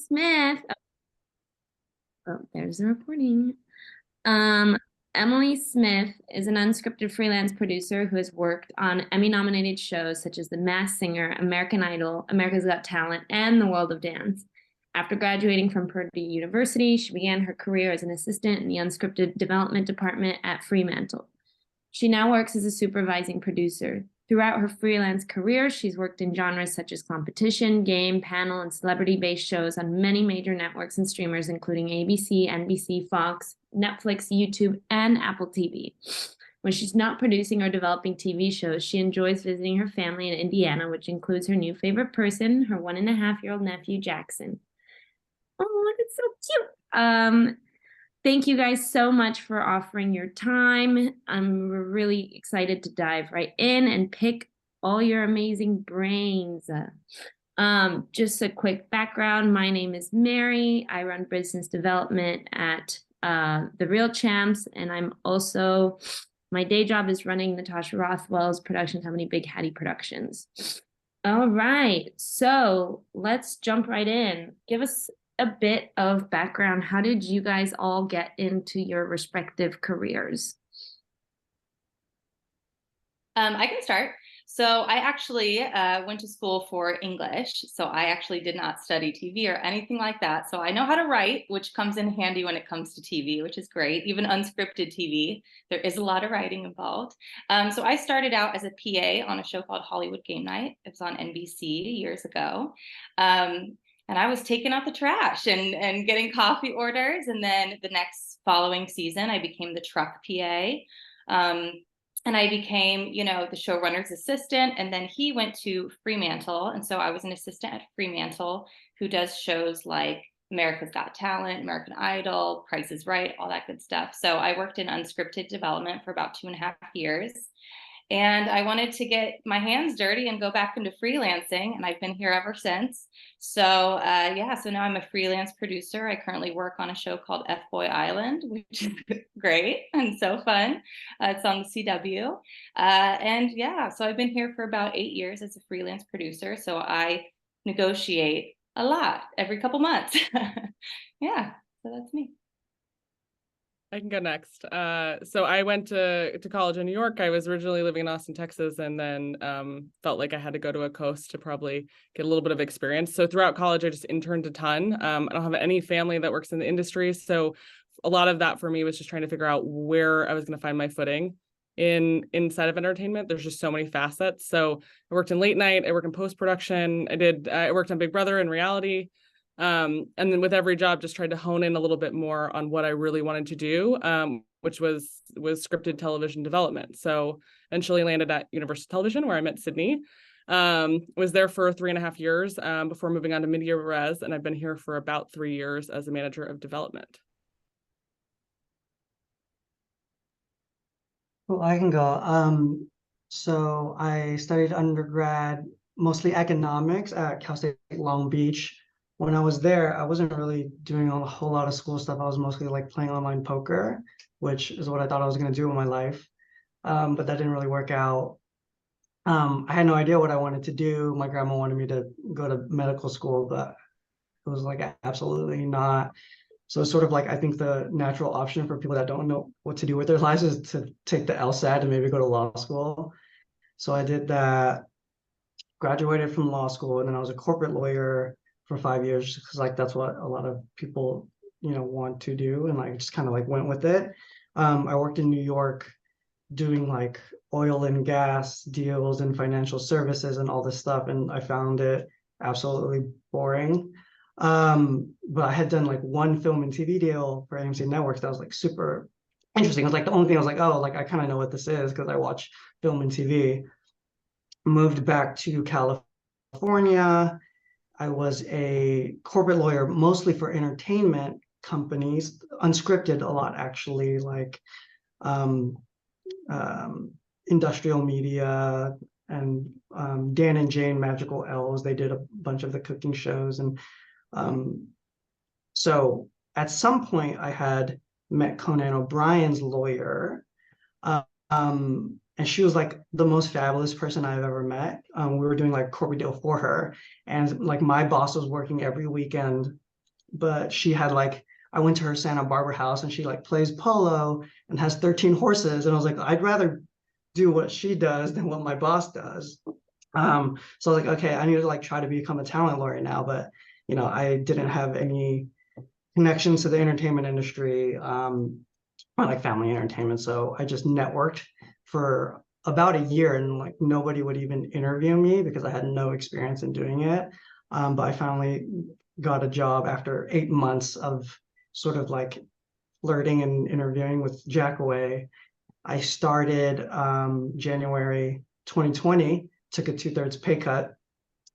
Smith. Oh, there's the reporting. Um, Emily Smith is an unscripted freelance producer who has worked on Emmy-nominated shows such as The Masked Singer, American Idol, America's Got Talent, and The World of Dance. After graduating from Purdue University, she began her career as an assistant in the unscripted development department at Fremantle. She now works as a supervising producer. Throughout her freelance career, she's worked in genres such as competition, game, panel, and celebrity-based shows on many major networks and streamers, including ABC, NBC, Fox, Netflix, YouTube, and Apple TV. When she's not producing or developing TV shows, she enjoys visiting her family in Indiana, which includes her new favorite person, her 1.5-year-old nephew, Jackson. Oh, that's so cute. Thank you guys so much for offering your time. I'm really excited to dive right in and pick all your amazing brains. Just a quick background. My name is Mary. I run business development at The Real Champs, and I'm also, my day job is running Natasha Rothwell's production company, Big Hattie Productions. All right, so let's jump right in. Give us a bit of background. How did you guys all get into your respective careers? I can start. So I actually went to school for English. So I actually did not study TV or anything like that. So I know how to write, which comes in handy when it comes to TV, which is great. Even unscripted TV, there is a lot of writing involved. So I started out as a PA on a show called Hollywood Game Night. It was on NBC years ago. And I was taking out the trash and getting coffee orders. And then the next following season, I became the truck PA. And I became, the showrunner's assistant. And then he went to Fremantle. And so I was an assistant at Fremantle who does shows like America's Got Talent, American Idol, Price is Right, all that good stuff. So I worked in unscripted development for about 2.5 years. And I wanted to get my hands dirty and go back into freelancing, and I've been here ever since. So so now I'm a freelance producer. I currently work on a show called F-Boy Island, which is great and so fun. It's on the CW. So I've been here for about 8 years as a freelance producer. So I negotiate a lot every couple months. Yeah, so that's me. I can go next. So I went to college in New York. I was originally living in Austin, Texas, and then felt like I had to go to a coast to probably get a little bit of experience. So throughout college, I just interned a ton. I don't have any family that works in the industry. So a lot of that for me was just trying to figure out where I was going to find my footing inside of entertainment. There's just so many facets. So I worked in late night. I worked in post-production. I worked on Big Brother and reality. And then with every job, just tried to hone in a little bit more on what I really wanted to do, which was scripted television development. So eventually landed at Universal Television, where I met Sydney. Was there for 3.5 years before moving on to Media Res, and I've been here for about 3 years as a manager of development. Well, I can go. So I studied undergrad, mostly economics at Cal State Long Beach. When I was there, I wasn't really doing a whole lot of school stuff. I was mostly like playing online poker, which is what I thought I was going to do in my life. But that didn't really work out. I had no idea what I wanted to do. My grandma wanted me to go to medical school, but it was like absolutely not. So it's sort of like, I think the natural option for people that don't know what to do with their lives is to take the LSAT and maybe go to law school. So I did that, graduated from law school, and then I was a corporate lawyer for 5 years because like that's what a lot of people want to do, and like just kind of like went with it. I worked in New York doing like oil and gas deals and financial services and all this stuff, and I found it absolutely boring. But I had done like one film and TV deal for AMC Networks that was like super interesting. It was like the only thing I was like, oh, like I kind of know what this is because I watch film and TV. Moved back to California. I was a corporate lawyer mostly for entertainment companies, unscripted a lot actually, like industrial media and Dan and Jane Magical Elves. They did a bunch of the cooking shows. And so at some point I had met Conan O'Brien's lawyer. And she was like the most fabulous person I've ever met. We were doing like corporate deal for her. And like my boss was working every weekend but she had like, I went to her Santa Barbara house and she like plays polo and has 13 horses. And I was like, I'd rather do what she does than what my boss does. So I was like, okay, I need to like try to become a talent lawyer now, but I didn't have any connections to the entertainment industry, or like family entertainment. So I just networked for about a year and like nobody would even interview me because I had no experience in doing it. But I finally got a job after 8 months of sort of like flirting and interviewing with Jackaway. I started January 2020, took a 2/3 pay cut.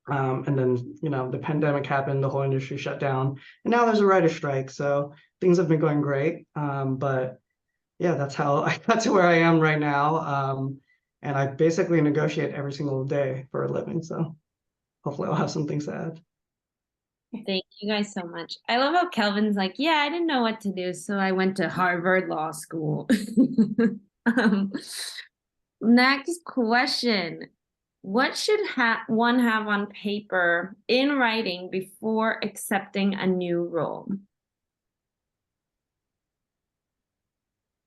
And then, the pandemic happened, the whole industry shut down, and now there's a writer's strike. So things have been going great. But yeah, that's how I got to where I am right now. And I basically negotiate every single day for a living. So hopefully I'll have some things to add. Thank you guys so much. I love how Kelvin's like, yeah, I didn't know what to do, so I went to Harvard Law School. um, Next question. What should one have on paper in writing before accepting a new role?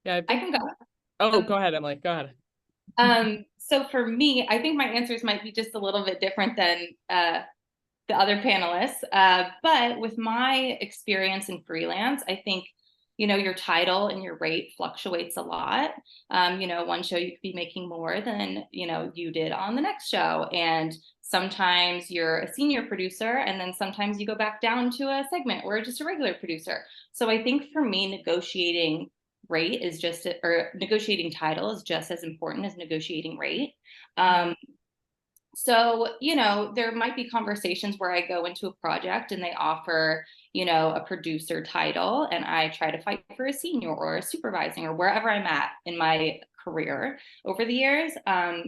Yeah, I can go. Oh, go ahead, Emily. Go ahead. So for me, I think my answers might be just a little bit different than the other panelists. But with my experience in freelance, I think, your title and your rate fluctuates a lot. One show you could be making more than, you did on the next show. And sometimes you're a senior producer, and then sometimes you go back down to a segment or just a regular producer. So I think for me, negotiating rate is or negotiating title is just as important as negotiating rate. So, there might be conversations where I go into a project and they offer, a producer title, and I try to fight for a senior or a supervising or wherever I'm at in my career over the years.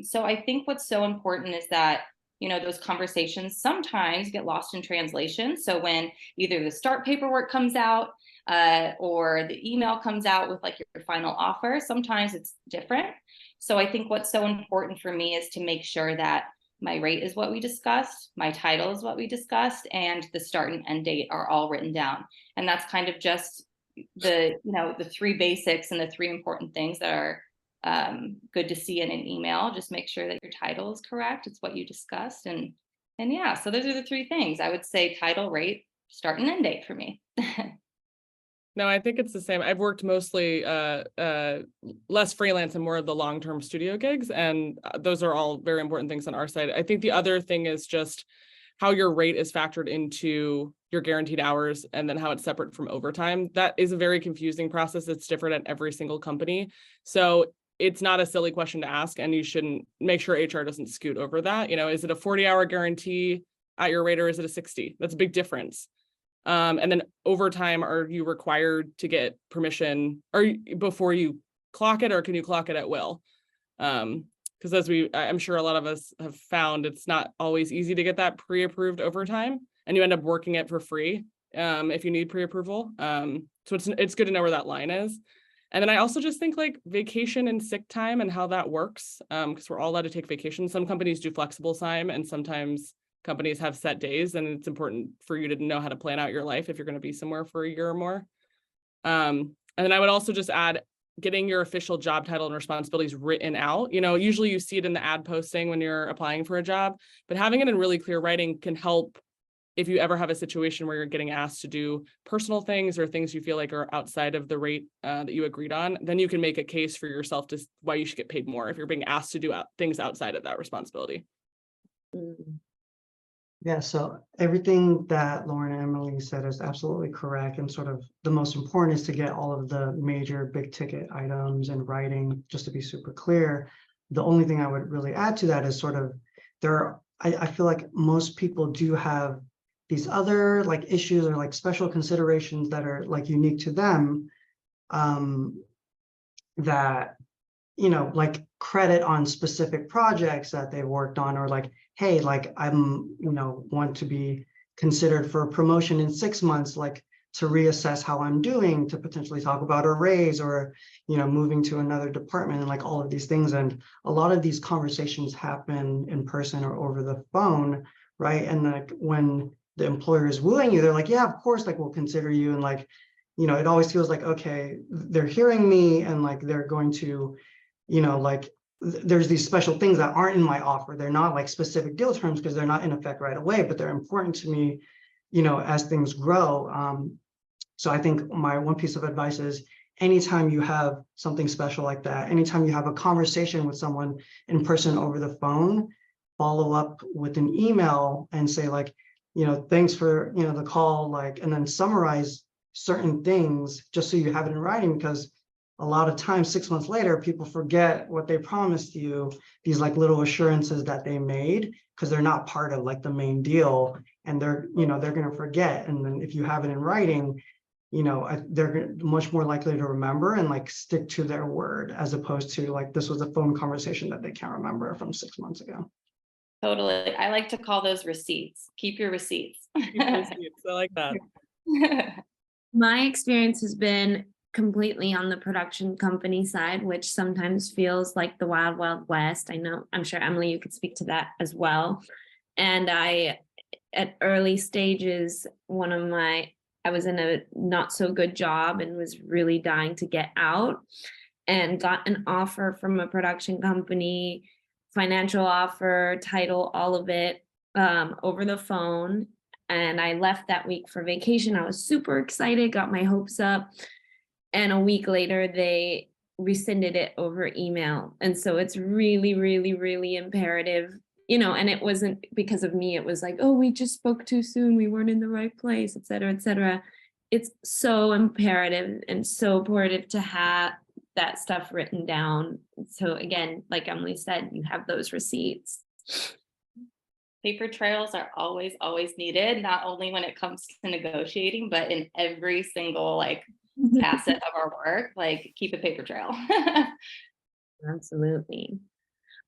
So I think what's so important is that, those conversations sometimes get lost in translation. So when either the start paperwork comes out or the email comes out with like your final offer, sometimes it's different. So I think what's so important for me is to make sure that my rate is what we discussed, my title is what we discussed, and the start and end date are all written down. And that's kind of just the three basics and the three important things that are good to see in an email. Just make sure that your title is correct. It's what you discussed. And yeah, so those are the three things. I would say title, rate, start and end date for me. No, I think it's the same. I've worked mostly less freelance and more of the long-term studio gigs, and those are all very important things on our side. I think the other thing is just how your rate is factored into your guaranteed hours and then how it's separate from overtime. That is a very confusing process. It's different at every single company. So it's not a silly question to ask, and you shouldn't make sure HR doesn't scoot over that. Is it a 40-hour guarantee at your rate or is it a 60? That's a big difference. And then overtime, are you required to get permission before you clock it, or can you clock it at will? Because I'm sure a lot of us have found, it's not always easy to get that pre-approved overtime, and you end up working it for free if you need pre-approval. So it's good to know where that line is. And then I also just think like vacation and sick time and how that works, because we're all allowed to take vacation. Some companies do flexible time, and sometimes companies have set days, and it's important for you to know how to plan out your life if you're going to be somewhere for a year or more. And then I would also just add getting your official job title and responsibilities written out. Usually you see it in the ad posting when you're applying for a job, but having it in really clear writing can help if you ever have a situation where you're getting asked to do personal things or things you feel like are outside of the rate that you agreed on. Then you can make a case for yourself to why you should get paid more if you're being asked to do things outside of that responsibility. Mm. Yeah, so everything that Lauren and Emily said is absolutely correct. And sort of the most important is to get all of the major big ticket items in writing, just to be super clear. The only thing I would really add to that is sort of I feel like most people do have these other like issues or like special considerations that are like unique to them, that like credit on specific projects that they worked on, or like, hey, like I'm, want to be considered for a promotion in 6 months, like to reassess how I'm doing, to potentially talk about a raise or, moving to another department and like all of these things. And a lot of these conversations happen in person or over the phone, right? And like when the employer is wooing you, they're like, yeah, of course, like we'll consider you. And like, it always feels like, okay, they're hearing me and like they're going to, like there's these special things that aren't in my offer. They're not like specific deal terms because they're not in effect right away, but they're important to me, as things grow. So I think my one piece of advice is anytime you have something special like that, anytime you have a conversation with someone in person over the phone, follow up with an email and say like, thanks for, the call, like, and then summarize certain things just so you have it in writing, because a lot of times 6 months later, people forget what they promised you, these like little assurances that they made, because they're not part of like the main deal, and they're going to forget. And then if you have it in writing, they're much more likely to remember and like stick to their word, as opposed to like this was a phone conversation that they can't remember from 6 months ago. Totally. I like to call those receipts. Keep your receipts. I like that. My experience has been completely on the production company side, which sometimes feels like the wild, wild west. I'm sure Emily, you could speak to that as well. And at early stages, I was in a not so good job and was really dying to get out, and got an offer from a production company, financial offer, title, all of it, over the phone. And I left that week for vacation. I was super excited, got my hopes up. And a week later, they rescinded it over email. And so it's really, really, really imperative, and it wasn't because of me. It was like, oh, we just spoke too soon. We weren't in the right place, et cetera, et cetera. It's so imperative and so important to have that stuff written down. So again, like Emily said, you have those receipts. Paper trails are always, always needed, not only when it comes to negotiating, but in every single like facet of our work. Like, keep a paper trail. Absolutely.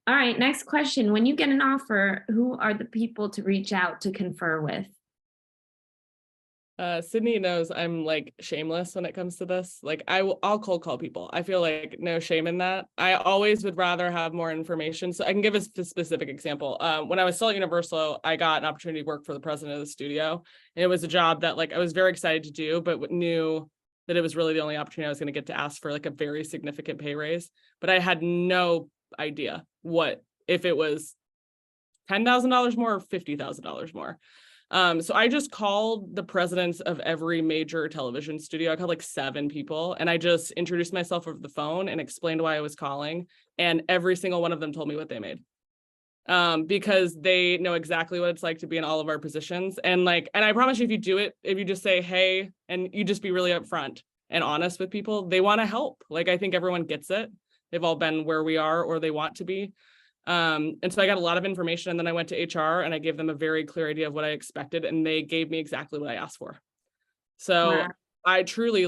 All right, next question. When you get an offer, who are the people to reach out to confer with? Sydney knows I'm like shameless when it comes to this. Like I'll cold call people. I feel like no shame in that. I always would rather have more information. So I can give a specific example. When I was still at Universal, I got an opportunity to work for the president of the studio. And it was a job that like I was very excited to do, but knew that it was really the only opportunity I was going to get to ask for like a very significant pay raise. But I had no idea if it was $10,000 more or $50,000 more. So I just called the presidents of every major television studio. I called like 7 people, and I just introduced myself over the phone and explained why I was calling. And every single one of them told me what they made. Because they know exactly what it's like to be in all of our positions. And I promise you, if you just say, hey, and you just be really upfront and honest with people, they want to help. Like, I think everyone gets it. They've all been where we are, or they want to be. And so I got a lot of information, and then I went to HR and I gave them a very clear idea of what I expected, and they gave me exactly what I asked for. So wow. I truly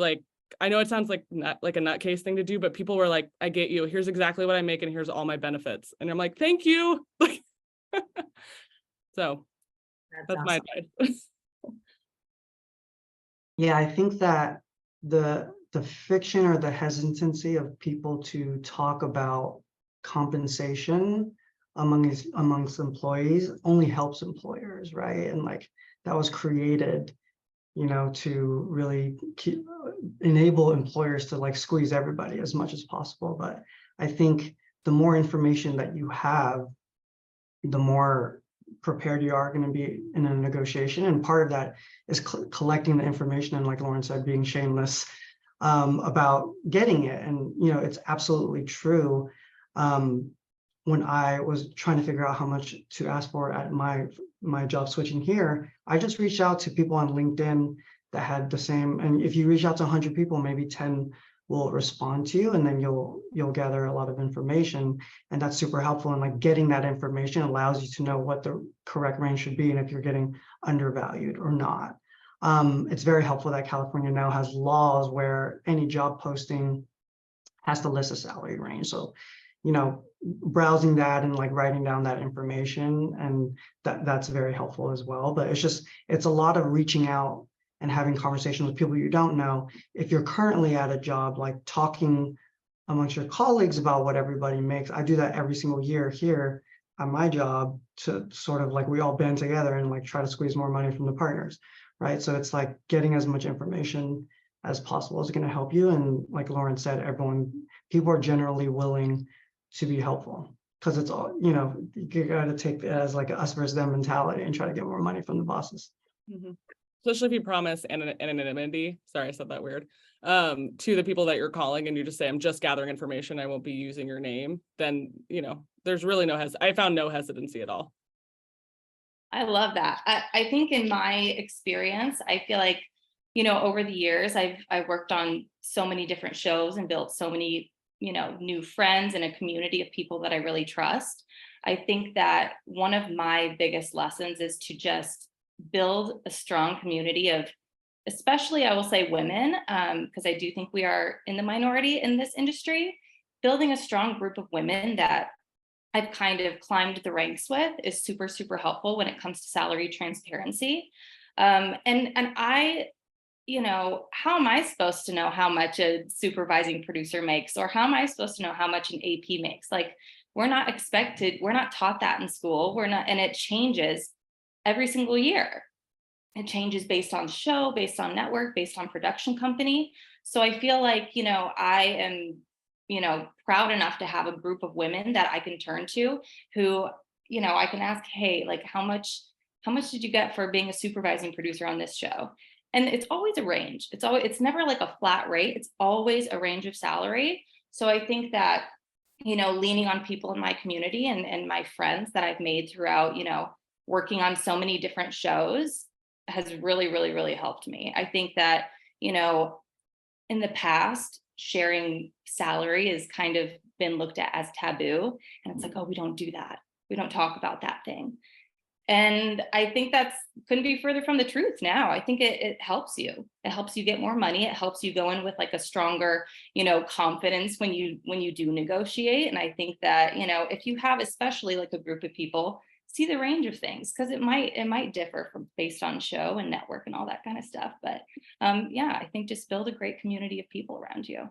I know it sounds like a nutcase thing to do, but people were like, I get you. Here's exactly what I make, and here's all my benefits. And I'm like, thank you. So that's awesome. My advice. Yeah, I think that the fiction or the hesitancy of people to talk about compensation amongst employees only helps employers, right? And that was created, to really enable employers to squeeze everybody as much as possible. But I think the more information that you have, the more prepared you are going to be in a negotiation. And part of that is collecting the information, and like Lauren said, being shameless about getting it. And it's absolutely true. When I was trying to figure out how much to ask for at my job switching here, I just reached out to people on LinkedIn that had the same. And if you reach out to 100 people, maybe 10 will respond to you, and then you'll gather a lot of information, and that's super helpful. And getting that information allows you to know what the correct range should be, and if you're getting undervalued or not. It's very helpful that California now has laws where any job posting has to list a salary range. So, browsing that and writing down that information, and that's very helpful as well. But it's a lot of reaching out and having conversations with people you don't know. If you're currently at a job, talking amongst your colleagues about what everybody makes. I do that every single year here. at my job to sort of like we all band together and like try to squeeze more money from the partners, right? So it's like getting as much information as possible is going to help you. And like Lauren said, people are generally willing to be helpful because it's all, you know, you got to take it as like a us versus them mentality and try to get more money from the bosses. Especially if you promise anonymity, sorry, I said that weird, to the people that you're calling and you just say, I'm just gathering information, I won't be using your name, then, you know, there's really I found no hesitancy at all. I love that. I think in my experience, I feel like, you know, over the years, I've worked on so many different shows and built so many, you know, new friends and a community of people that I really trust. I think that one of my biggest lessons is to just build a strong community of, especially I will say women, because I do think we are in the minority in this industry. Building a strong group of women that I've kind of climbed the ranks with is super, super helpful when it comes to salary transparency. And I, you know, how am I supposed to know how much a supervising producer makes, or how am I supposed to know how much an AP makes? Like, we're not taught that in school. We're not, and it changes every single year. It changes based on show, based on network, based on production company. So I feel like, you know, I am, you know, proud enough to have a group of women that I can turn to who, you know, I can ask, hey, like, how much did you get for being a supervising producer on this show? And it's always a range. It's never like a flat rate. It's always a range of salary. So I think that, you know, leaning on people in my community and my friends that I've made throughout, you know, working on so many different shows has really, really, really helped me. I think that, you know, in the past, sharing salary has kind of been looked at as taboo. And it's like, oh, we don't do that. We don't talk about that thing. And I think that's couldn't be further from the truth now. I think it helps you. It helps you get more money. It helps you go in with like a stronger, you know, confidence when you do negotiate. And I think that, you know, if you have especially like a group of people, see the range of things, because it might differ from based on show and network and all that kind of stuff. But yeah, I think just build a great community of people around you.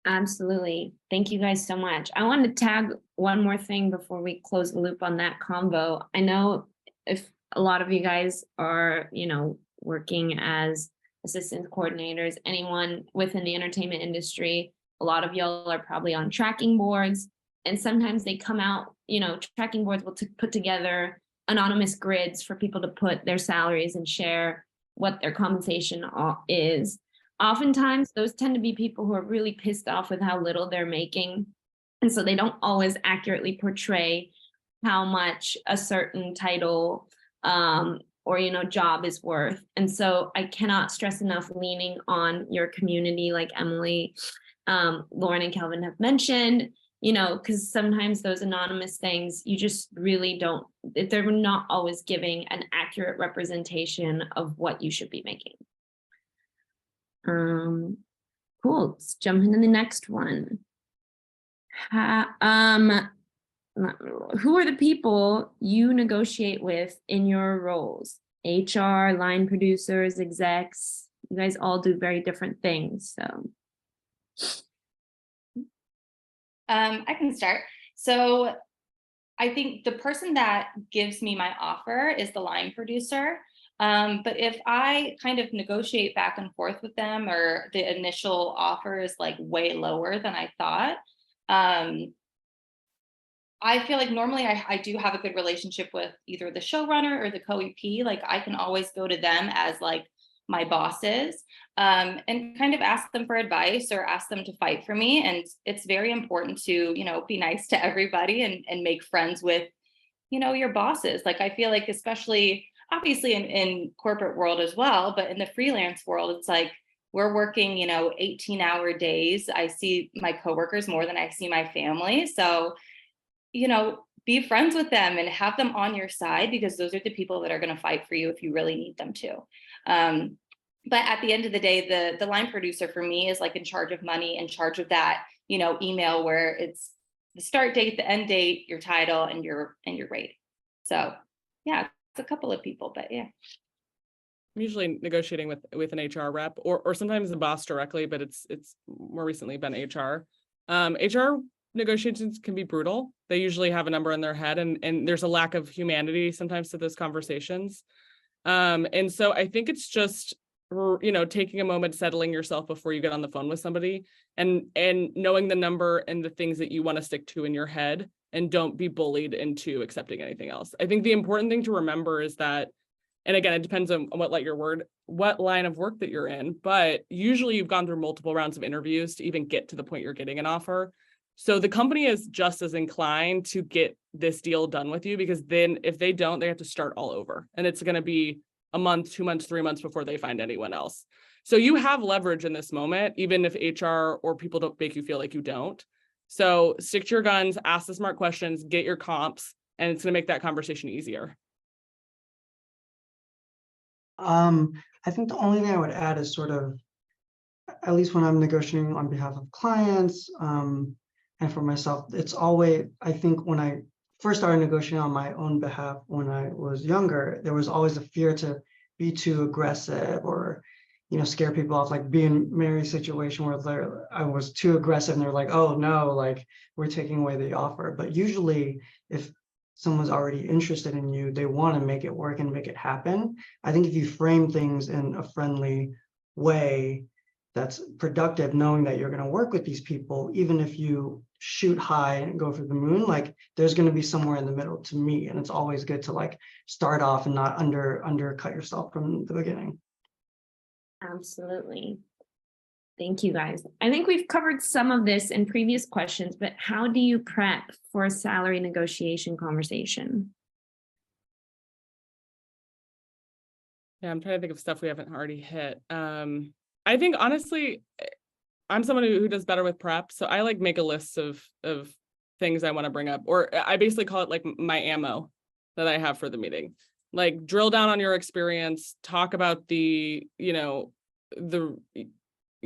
Absolutely. Thank you guys so much. I wanted to tag one more thing before we close the loop on that convo. I know if a lot of you guys are, you know, working as assistant coordinators, anyone within the entertainment industry, a lot of y'all are probably on tracking boards, and sometimes they come out, you know, tracking boards will put together anonymous grids for people to put their salaries and share what their compensation is. Oftentimes, those tend to be people who are really pissed off with how little they're making. And so they don't always accurately portray how much a certain title or, you know, job is worth. And so I cannot stress enough leaning on your community, like Emily, Lauren, and Kelvin have mentioned, you know, because sometimes those anonymous things, you just really don't, they're not always giving an accurate representation of what you should be making. Cool. Let's jump into the next one. Who are the people you negotiate with in your roles? HR, line producers, execs. You guys all do very different things. So I can start. So I think the person that gives me my offer is the line producer. But if I kind of negotiate back and forth with them, or the initial offer is like way lower than I thought, I feel like normally I do have a good relationship with either the showrunner or the co-EP. Like, I can always go to them as like my bosses, and kind of ask them for advice or ask them to fight for me. And it's very important to, you know, be nice to everybody and make friends with, you know, your bosses. Like, I feel like, especially obviously in corporate world as well, but in the freelance world, it's like we're working, you know, 18-hour days. I see my coworkers more than I see my family. So, you know, be friends with them and have them on your side, because those are the people that are going to fight for you if you really need them to. But at the end of the day, the line producer for me is like in charge of money, in charge of that, you know, email where it's the start date, the end date, your title, and your rate. So yeah, it's a couple of people, but yeah. I'm usually negotiating with an HR rep or sometimes the boss directly, but it's more recently been HR. HR negotiations can be brutal. They usually have a number in their head, and there's a lack of humanity sometimes to those conversations. And so I think it's just, taking a moment, settling yourself before you get on the phone with somebody, and knowing the number and the things that you want to stick to in your head, and don't be bullied into accepting anything else. I think the important thing to remember is that, and again, it depends on what line of work that you're in, but usually you've gone through multiple rounds of interviews to even get to the point you're getting an offer. So the company is just as inclined to get this deal done with you, because then if they don't, they have to start all over. And it's going to be a month, 2 months, 3 months before they find anyone else. So you have leverage in this moment, even if HR or people don't make you feel like you don't. So stick to your guns, ask the smart questions, get your comps, and it's going to make that conversation easier. I think the only thing I would add is sort of, at least when I'm negotiating on behalf of clients, and for myself, it's always, I think when I first started negotiating on my own behalf when I was younger, there was always a fear to be too aggressive or, scare people off, like being Mary's situation where I was too aggressive and they're like, oh no, like we're taking away the offer. But usually if someone's already interested in you, they want to make it work and make it happen. I think if you frame things in a friendly way that's productive, knowing that you're going to work with these people, even if you shoot high and go for the moon, like there's going to be somewhere in the middle to meet. And it's always good to like start off and not undercut yourself from the beginning. Absolutely. Thank you, guys. I think we've covered some of this in previous questions, but how do you prep for a salary negotiation conversation? Yeah, I'm trying to think of stuff we haven't already hit. I think honestly, I'm someone who does better with prep. So I like make a list of things I want to bring up, or I basically call it like my ammo that I have for the meeting. Like drill down on your experience, talk about you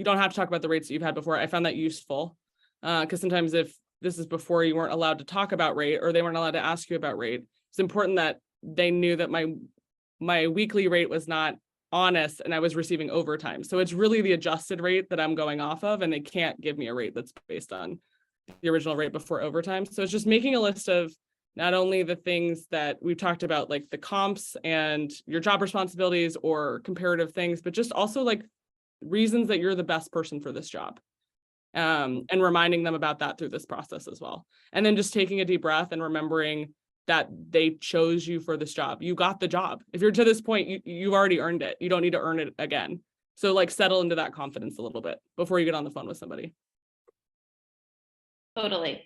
don't have to talk about the rates that you've had before. I found that useful because sometimes if this is before you weren't allowed to talk about rate, or they weren't allowed to ask you about rate, it's important that they knew that my weekly rate was not honest and I was receiving overtime. So it's really the adjusted rate that I'm going off of, and they can't give me a rate that's based on the original rate before overtime. So it's just making a list of not only the things that we've talked about, like the comps and your job responsibilities or comparative things, but just also like reasons that you're the best person for this job. And reminding them about that through this process as well. And then just taking a deep breath and remembering that they chose you for this job. You got the job. If you're to this point, you've already earned it. You don't need to earn it again. So like settle into that confidence a little bit before you get on the phone with somebody. Totally.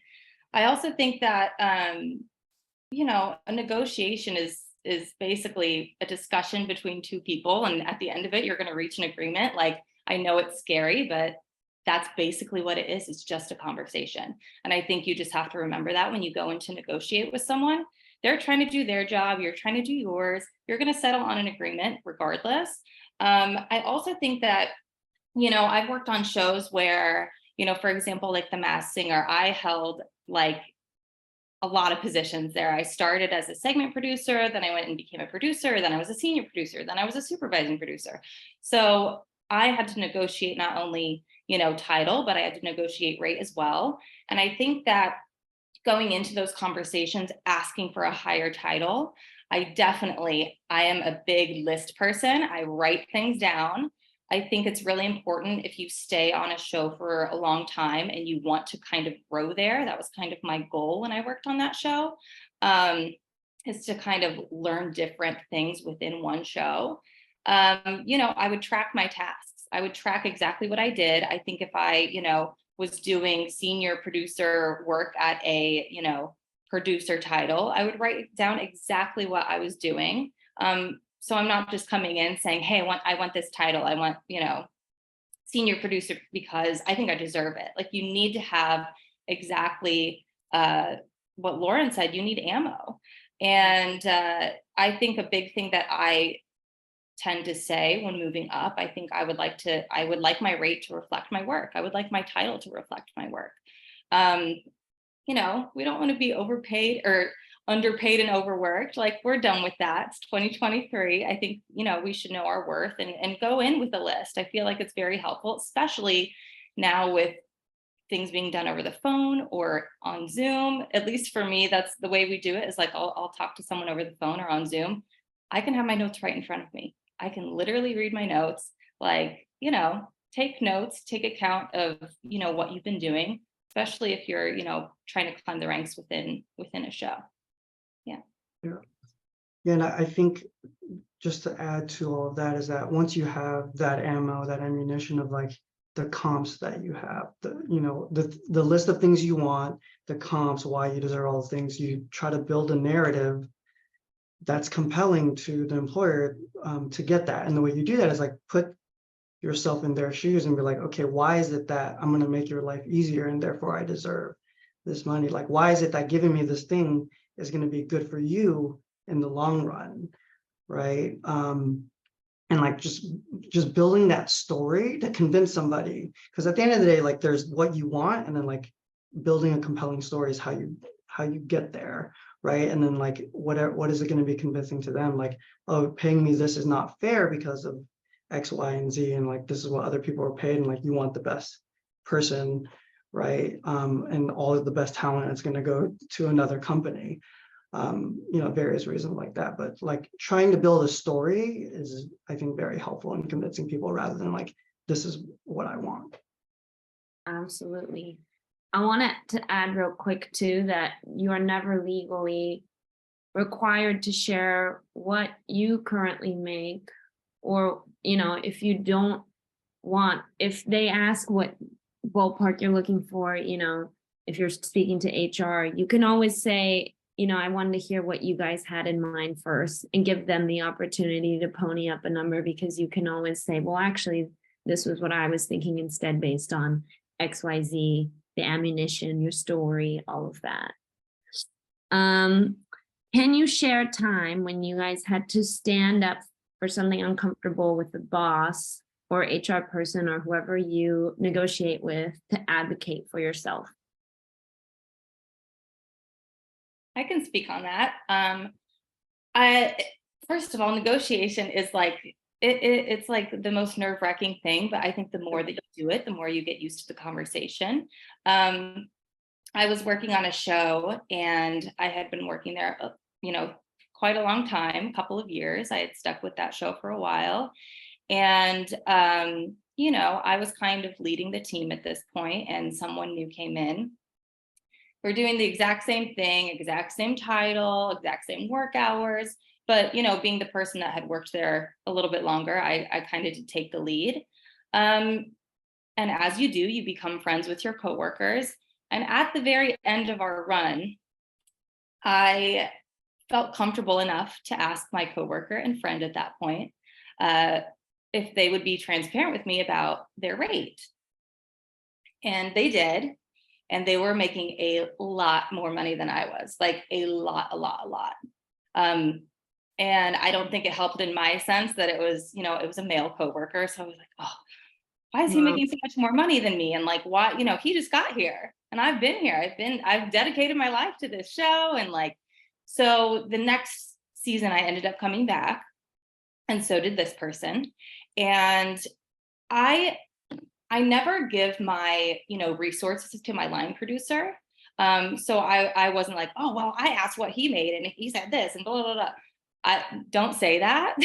I also think that, a negotiation is basically a discussion between two people. And at the end of it, you're going to reach an agreement. Like, I know it's scary, but that's basically what it is. It's just a conversation. And I think you just have to remember that when you go in to negotiate with someone, they're trying to do their job, you're trying to do yours, you're going to settle on an agreement regardless. I also think that, I've worked on shows where, for example, like The Masked Singer, I held like a lot of positions there. I started as a segment producer, then I went and became a producer, then I was a senior producer, then I was a supervising producer. So I had to negotiate not only, title, but I had to negotiate rate as well. And I think that going into those conversations, asking for a higher title, I am a big list person. I write things down. I think it's really important if you stay on a show for a long time and you want to kind of grow there. That was kind of my goal when I worked on that show, is to kind of learn different things within one show. I would track my tasks. I would track exactly what I did. I think if I, was doing senior producer work at a, producer title, I would write down exactly what I was doing. So I'm not just coming in saying, hey, I want this title. I want, senior producer because I think I deserve it. Like, you need to have exactly what Lauren said, you need ammo. And I think a big thing that I tend to say when moving up, I think I would like my rate to reflect my work. I would like my title to reflect my work. We don't want to be overpaid or underpaid and overworked. Like, we're done with that. It's 2023. I think, we should know our worth and go in with a list. I feel like it's very helpful, especially now with things being done over the phone or on Zoom. At least for me, that's the way we do it, is like I'll talk to someone over the phone or on Zoom. I can have my notes right in front of me. I can literally read my notes, like, take notes, take account of, what you've been doing, especially if you're, trying to climb the ranks within a show. Yeah. Yeah. Yeah, and I think just to add to all of that is that once you have that ammo, that ammunition of like the comps that you have, the list of things you want, the comps, why you deserve all the things, you try to build a narrative that's compelling to the employer to get that. And the way you do that is like put yourself in their shoes and be like, okay, why is it that I'm going to make your life easier and therefore I deserve this money? Like, why is it that giving me this thing is going to be good for you in the long run, right? And like just building that story to convince somebody, because at the end of the day, like there's what you want, and then like building a compelling story is how you get there, right? And then like what is it going to be convincing to them? Like, oh, paying me this is not fair because of X, Y, and Z, and like this is what other people are paid, and like you want the best person, right? And all of the best talent is going to go to another company. Various reasons like that, but like trying to build a story is, I think, very helpful in convincing people rather than like, this is what I want. Absolutely. I wanted to add real quick too that you are never legally required to share what you currently make, or if you don't want, if they ask what ballpark you're looking for, if you're speaking to HR, you can always say, I wanted to hear what you guys had in mind first, and give them the opportunity to pony up a number, because you can always say, well, actually, this was what I was thinking instead based on XYZ, the ammunition, your story, all of that. Can you share a time when you guys had to stand up for something uncomfortable with the boss or HR person or whoever you negotiate with to advocate for yourself? I can speak on that. First of all, negotiation is like it's like the most nerve-wracking thing, but I think the more that you do it, the more you get used to the conversation. I was working on a show, and I had been working there, quite a long time, a couple of years. I had stuck with that show for a while, and I was kind of leading the team at this point, and someone new came in. We're doing the exact same thing, exact same title, exact same work hours. But, being the person that had worked there a little bit longer, I kind of did take the lead. And as you do, you become friends with your coworkers. And at the very end of our run, I felt comfortable enough to ask my coworker and friend at that point if they would be transparent with me about their rate. And they did. And they were making a lot more money than I was, like a lot. And I don't think it helped in my sense that it was a male coworker. So I was like, oh, why is he making so much more money than me? And like, why, he just got here and I've been here. I've dedicated my life to this show. And like, so the next season I ended up coming back, and so did this person. And I never give my, resources to my line producer. So I wasn't like, oh, well, I asked what he made and he said this and blah, blah, blah. I don't say that,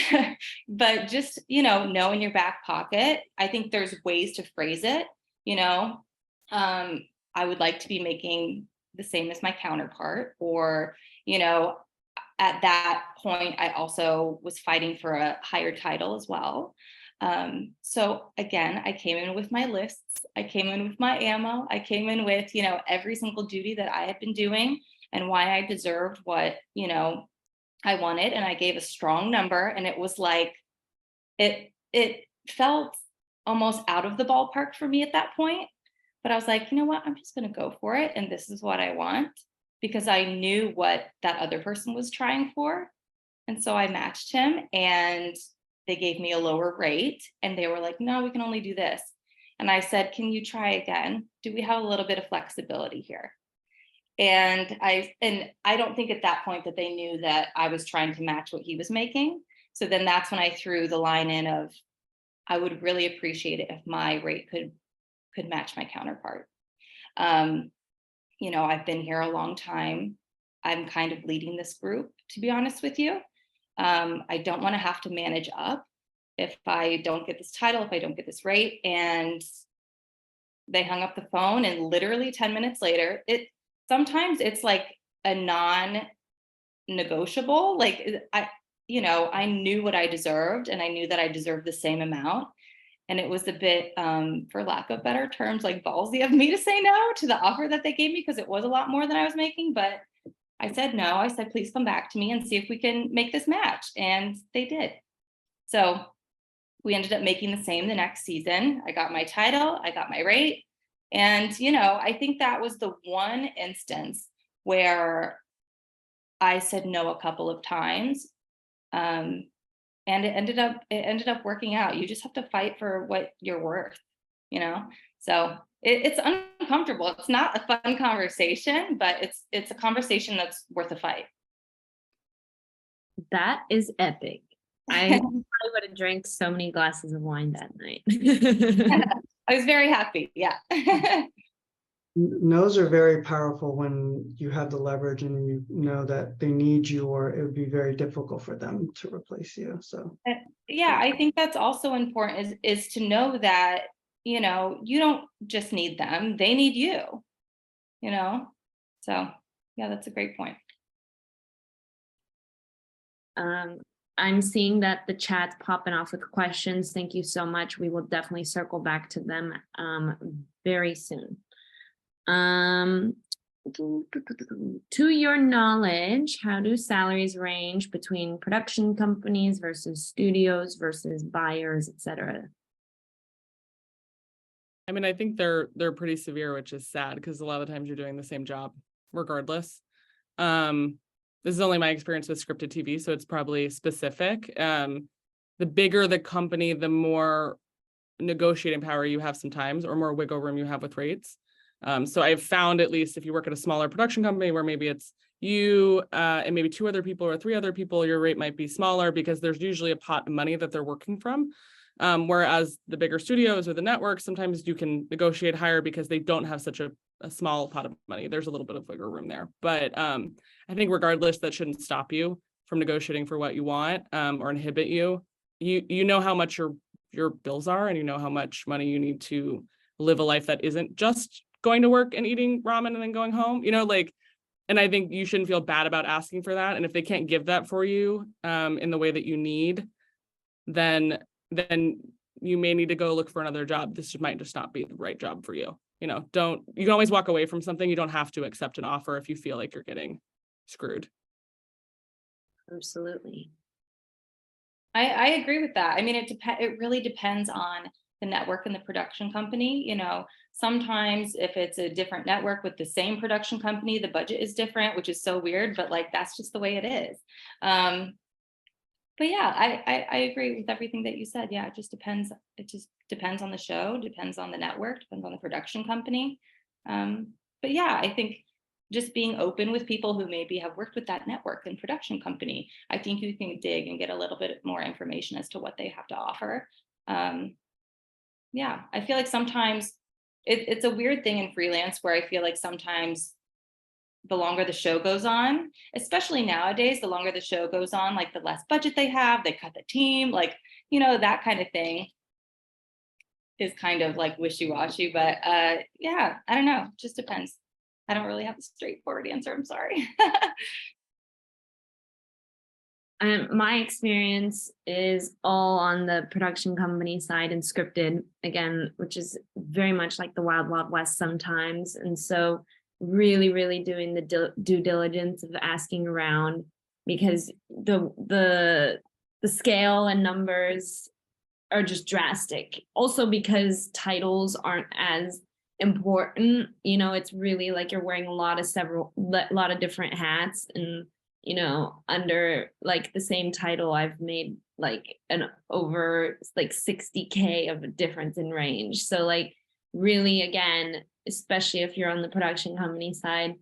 but just, know in your back pocket. I think there's ways to phrase it, I would like to be making the same as my counterpart, or, at that point, I also was fighting for a higher title as well. So again, I came in with my lists, I came in with my ammo, I came in with, every single duty that I had been doing and why I deserved what, I wanted. And I gave a strong number, and it was like, it felt almost out of the ballpark for me at that point. But I was like, you know what, I'm just going to go for it. And this is what I want, because I knew what that other person was trying for. And so I matched him, and they gave me a lower rate, and they were like, no, we can only do this. And I said, can you try again? Do we have a little bit of flexibility here? And I don't think at that point that they knew that I was trying to match what he was making. So then that's when I threw the line in of, I would really appreciate it if my rate could match my counterpart. You know, I've been here a long time. I'm kind of leading this group, to be honest with you. I don't want to have to manage up if I don't get this title, if I don't get this rate. And they hung up the phone, and literally 10 minutes later, sometimes it's like a non-negotiable. Like I knew what I deserved, and I knew that I deserved the same amount. And it was a bit, for lack of better terms, like ballsy of me to say no to the offer that they gave me, because it was a lot more than I was making. But I said no. I said, please come back to me and see if we can make this match. And they did. So we ended up making the same the next season. I got my title, I got my rate. And, I think that was the one instance where I said no a couple of times. And it ended up working out. You just have to fight for what you're worth, So it's uncomfortable. It's not a fun conversation, but it's a conversation that's worth a fight. That is epic. I probably would have drank so many glasses of wine that night. I was very happy. Yeah. No's are very powerful when you have the leverage and you know that they need you, or it would be very difficult for them to replace you. So yeah, I think that's also important is to know that, you don't just need them, they need you, So yeah, that's a great point. I'm seeing that the chat's popping off with questions. Thank you so much. We will definitely circle back to them very soon. To your knowledge, how do salaries range between production companies versus studios versus buyers, etc.? I mean, I think they're pretty severe, which is sad because a lot of the times you're doing the same job regardless. This is only my experience with scripted TV, so it's probably specific. The bigger the company, the more negotiating power you have sometimes, or more wiggle room you have with rates. So I've found, at least if you work at a smaller production company where maybe it's you and maybe 2 other people or 3 other people, your rate might be smaller because there's usually a pot of money that they're working from. Whereas the bigger studios or the networks, sometimes you can negotiate higher because they don't have such a small pot of money. There's a little bit of wiggle room there. But I think regardless, that shouldn't stop you from negotiating for what you want or inhibit you. You know how much your bills are, and you know how much money you need to live a life that isn't just going to work and eating ramen and then going home, and I think you shouldn't feel bad about asking for that. And if they can't give that for you in the way that you need, then you may need to go look for another job. This might just not be the right job for you. You can always walk away from something. You don't have to accept an offer if you feel like you're getting screwed. Absolutely. I agree with that. I mean, it really depends on the network and the production company. Sometimes if it's a different network with the same production company, the budget is different, which is so weird, but like, that's just the way it is. But yeah, I agree with everything that you said. Yeah, it just depends. It just depends on the show, depends on the network, depends on the production company. But yeah, I think just being open with people who maybe have worked with that network and production company, I think you can dig and get a little bit more information as to what they have to offer. Yeah, I feel like sometimes it's a weird thing in freelance where I feel like sometimes the longer the show goes on, especially nowadays, the longer the show goes on, like the less budget they have, they cut the team, like, that kind of thing is kind of like wishy-washy. But yeah, I don't know, just depends. I don't really have a straightforward answer. I'm sorry. My experience is all on the production company side and scripted, again, which is very much like the Wild Wild West sometimes. And so really, really doing the due diligence of asking around, because the scale and numbers are just drastic. Also because titles aren't as important, it's really like you're wearing a lot of different hats, and under like the same title, I've made like an over like 60K of a difference in range. So like really, again, especially if you're on the production company side,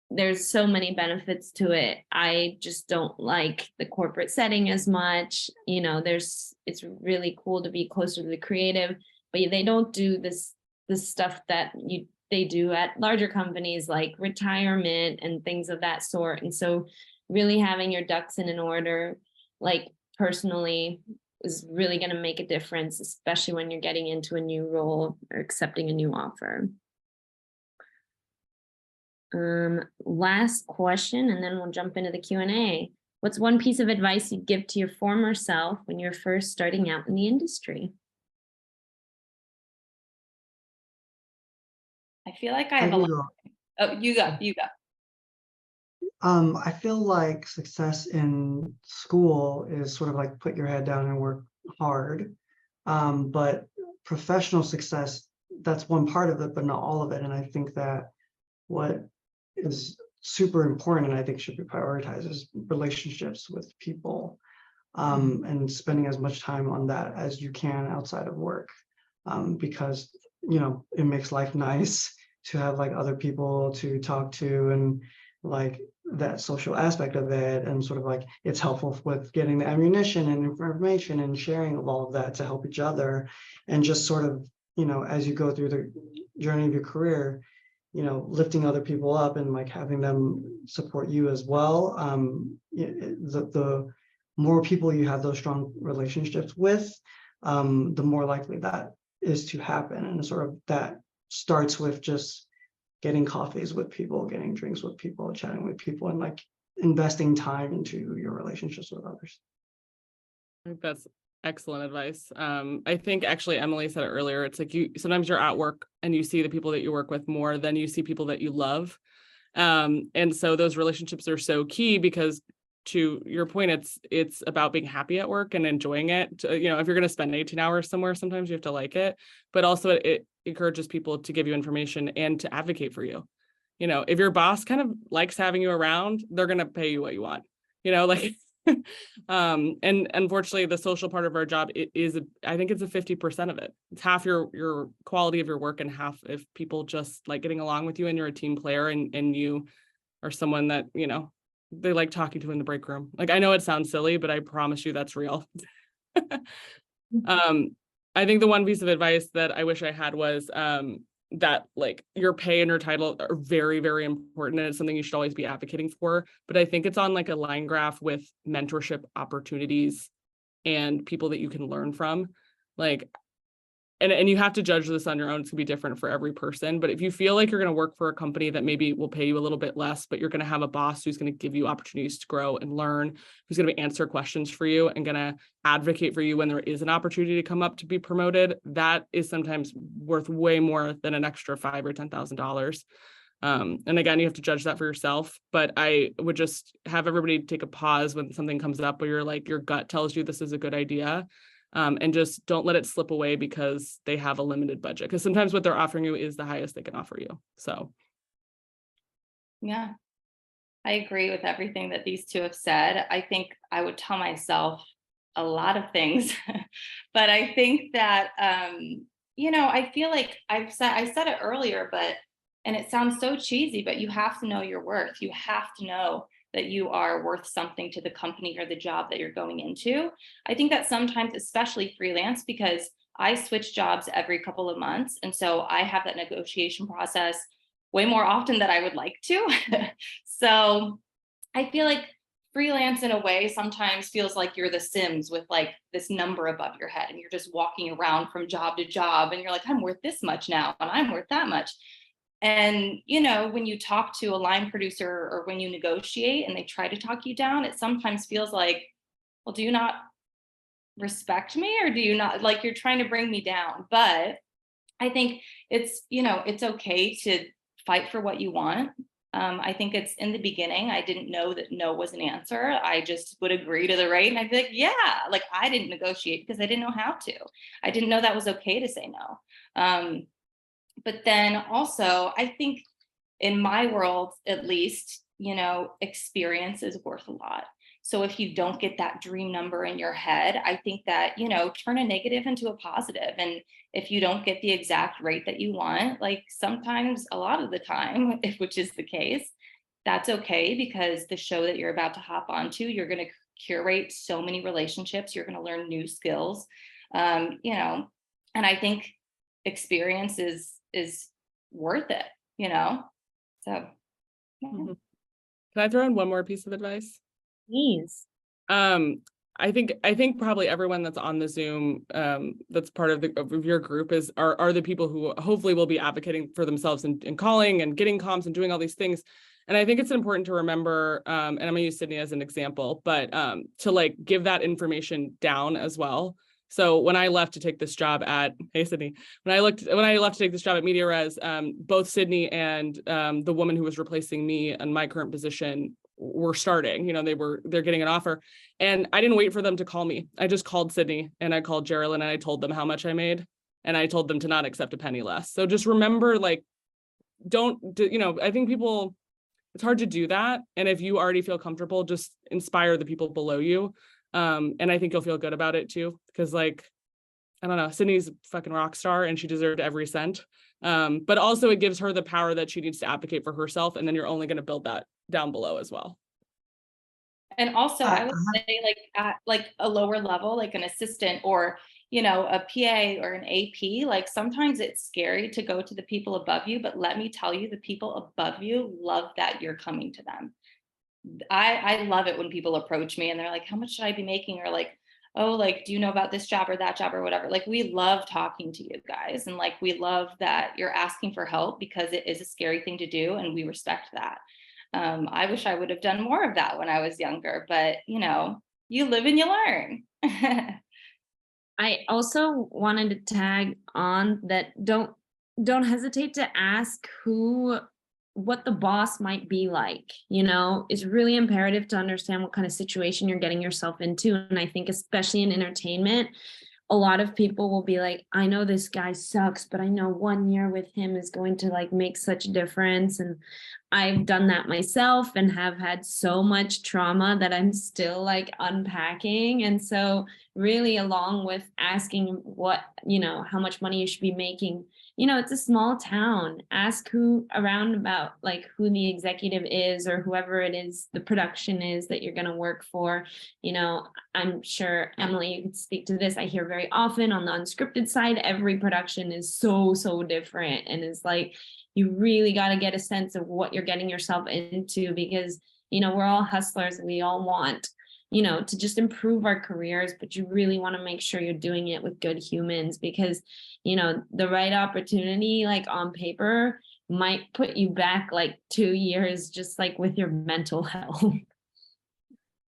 there's so many benefits to it. I just don't like the corporate setting as much. It's really cool to be closer to the creative, but they don't do this stuff that they do at larger companies, like retirement and things of that sort. And so really having your ducks in an order, like personally, is really going to make a difference, especially when you're getting into a new role or accepting a new offer. Last question, and then we'll jump into the Q&A. What's one piece of advice you'd give to your former self when you're first starting out in the industry? I feel like I I have a can lot. go. Oh, you go, you go. I feel like success in school is sort of like put your head down and work hard. But professional success, that's one part of it, but not all of it. And I think that what is super important and I think should be prioritized is relationships with people, and spending as much time on that as you can outside of work, because it makes life nice to have like other people to talk to, and like that social aspect of it, and sort of like it's helpful with getting the ammunition and information and sharing of all of that to help each other, and just sort of as you go through the journey of your career, lifting other people up and like having them support you as well. The more people you have those strong relationships with, the more likely that is to happen. And sort of that starts with just getting coffees with people, getting drinks with people, chatting with people, and like investing time into your relationships with others. I think that's excellent advice. I think actually Emily said it earlier. It's like sometimes you're at work and you see the people that you work with more than you see people that you love. And so those relationships are so key because, to your point, it's about being happy at work and enjoying it. If you're going to spend 18 hours somewhere, sometimes you have to like it, but also it encourages people to give you information and to advocate for you. If your boss kind of likes having you around, they're going to pay you what you want, and unfortunately the social part of our job, I think it's a 50% of it. It's half your quality of your work and half if people just like getting along with you and you're a team player and you are someone that, they like talking to in the break room. Like, I know it sounds silly, but I promise you that's real. I think the one piece of advice that I wish I had was that like your pay and your title are very, very important. And it's something you should always be advocating for. But I think it's on like a line graph with mentorship opportunities and people that you can learn from. Like, and you have to judge this on your own. It's gonna be different for every person. But if you feel like you're going to work for a company that maybe will pay you a little bit less, but you're going to have a boss who's going to give you opportunities to grow and learn, who's going to answer questions for you and going to advocate for you when there is an opportunity to come up to be promoted, that is sometimes worth way more than an extra $5,000 or $10,000. And again, you have to judge that for yourself. But I would just have everybody take a pause when something comes up where you're like, your gut tells you this is a good idea. And just don't let it slip away because they have a limited budget. Because sometimes what they're offering you is the highest they can offer you. So, yeah, I agree with everything that these two have said. I think I would tell myself a lot of things, but I think that I feel like I said it earlier, and it sounds so cheesy, but you have to know your worth. You have to know that you are worth something to the company or the job that you're going into. I think that sometimes, especially freelance, because I switch jobs every couple of months. And so I have that negotiation process way more often than I would like to. So I feel like freelance in a way sometimes feels like you're the Sims with like this number above your head and you're just walking around from job to job and you're like, I'm worth this much now and I'm worth that much. And, when you talk to a line producer or when you negotiate and they try to talk you down, it sometimes feels like, well, do you not respect me or do you not, like, you're trying to bring me down? But I think it's okay to fight for what you want. I think it's in the beginning, I didn't know that no was an answer. I just would agree to the rate and I'd be like, yeah, like I didn't negotiate because I didn't know how to. I didn't know that was okay to say no. But then also, I think in my world, at least, experience is worth a lot. So if you don't get that dream number in your head, I think that, turn a negative into a positive. And if you don't get the exact rate that you want, like sometimes, a lot of the time, which is the case, that's okay because the show that you're about to hop onto, you're going to curate so many relationships, you're going to learn new skills, and I think experience is worth it, you know? So, yeah. Mhm. Can I throw in one more piece of advice? Please. I think probably everyone that's on the Zoom, that's part of your group are the people who hopefully will be advocating for themselves and calling and getting comms and doing all these things. And I think it's important to remember, and I'm gonna use Sydney as an example, but to like give that information down as well. So when I left to take this job at, hey Sydney, when I left to take this job at MediaRes, both Sydney and the woman who was replacing me in my current position were starting, they're getting an offer. And I didn't wait for them to call me. I just called Sydney and I called Geraldine and I told them how much I made. And I told them to not accept a penny less. So just remember, like, I think people, it's hard to do that. And if you already feel comfortable, just inspire the people below you. And I think you'll feel good about it too. Because like, I don't know, Sydney's a fucking rock star and she deserved every cent. But also it gives her the power that she needs to advocate for herself. And then you're only going to build that down below as well. And also I would say like at like a lower level, like an assistant or, a PA or an AP, like sometimes it's scary to go to the people above you, but let me tell you, the people above you love that you're coming to them. I love it when people approach me and they're like, how much should I be making? Or like, oh, like, do you know about this job or that job or whatever? Like, we love talking to you guys. And like, we love that you're asking for help because it is a scary thing to do. And we respect that. I wish I would have done more of that when I was younger, but you live and you learn. I also wanted to tag on that don't hesitate to ask what the boss might be like. It's really imperative to understand what kind of situation you're getting yourself into. And I think especially in entertainment, a lot of people will be like, I know this guy sucks, but I know 1 year with him is going to like make such a difference. And I've done that myself and have had so much trauma that I'm still like unpacking. And so really along with asking what, how much money you should be making, it's a small town. Ask who around about like who the executive is or whoever it is, the production is that you're going to work for. I'm sure, Emily, you could speak to this. I hear very often on the unscripted side, every production is so different and is like, you really got to get a sense of what you're getting yourself into because, we're all hustlers and we all want, to just improve our careers, but you really want to make sure you're doing it with good humans because, the right opportunity, like on paper, might put you back like 2 years, just like with your mental health.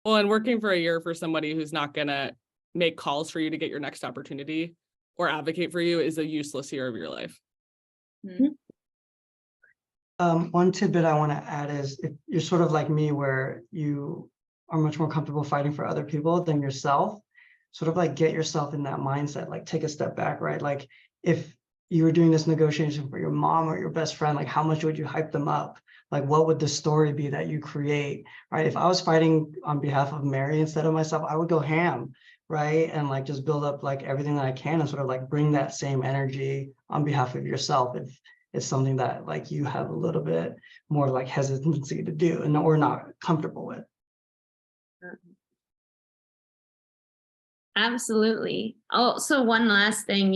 Well, and working for a year for somebody who's not going to make calls for you to get your next opportunity or advocate for you is a useless year of your life. Mm-hmm. One tidbit I want to add is if you're sort of like me, where you are much more comfortable fighting for other people than yourself, sort of like get yourself in that mindset, like take a step back, right? Like if you were doing this negotiation for your mom or your best friend, like how much would you hype them up? Like what would the story be that you create, right? If I was fighting on behalf of Mary instead of myself, I would go ham, right? And like just build up like everything that I can and sort of like bring that same energy on behalf of yourself. If it's something that like you have a little bit more like hesitancy to do and or not comfortable with. Absolutely. Oh, so one last thing,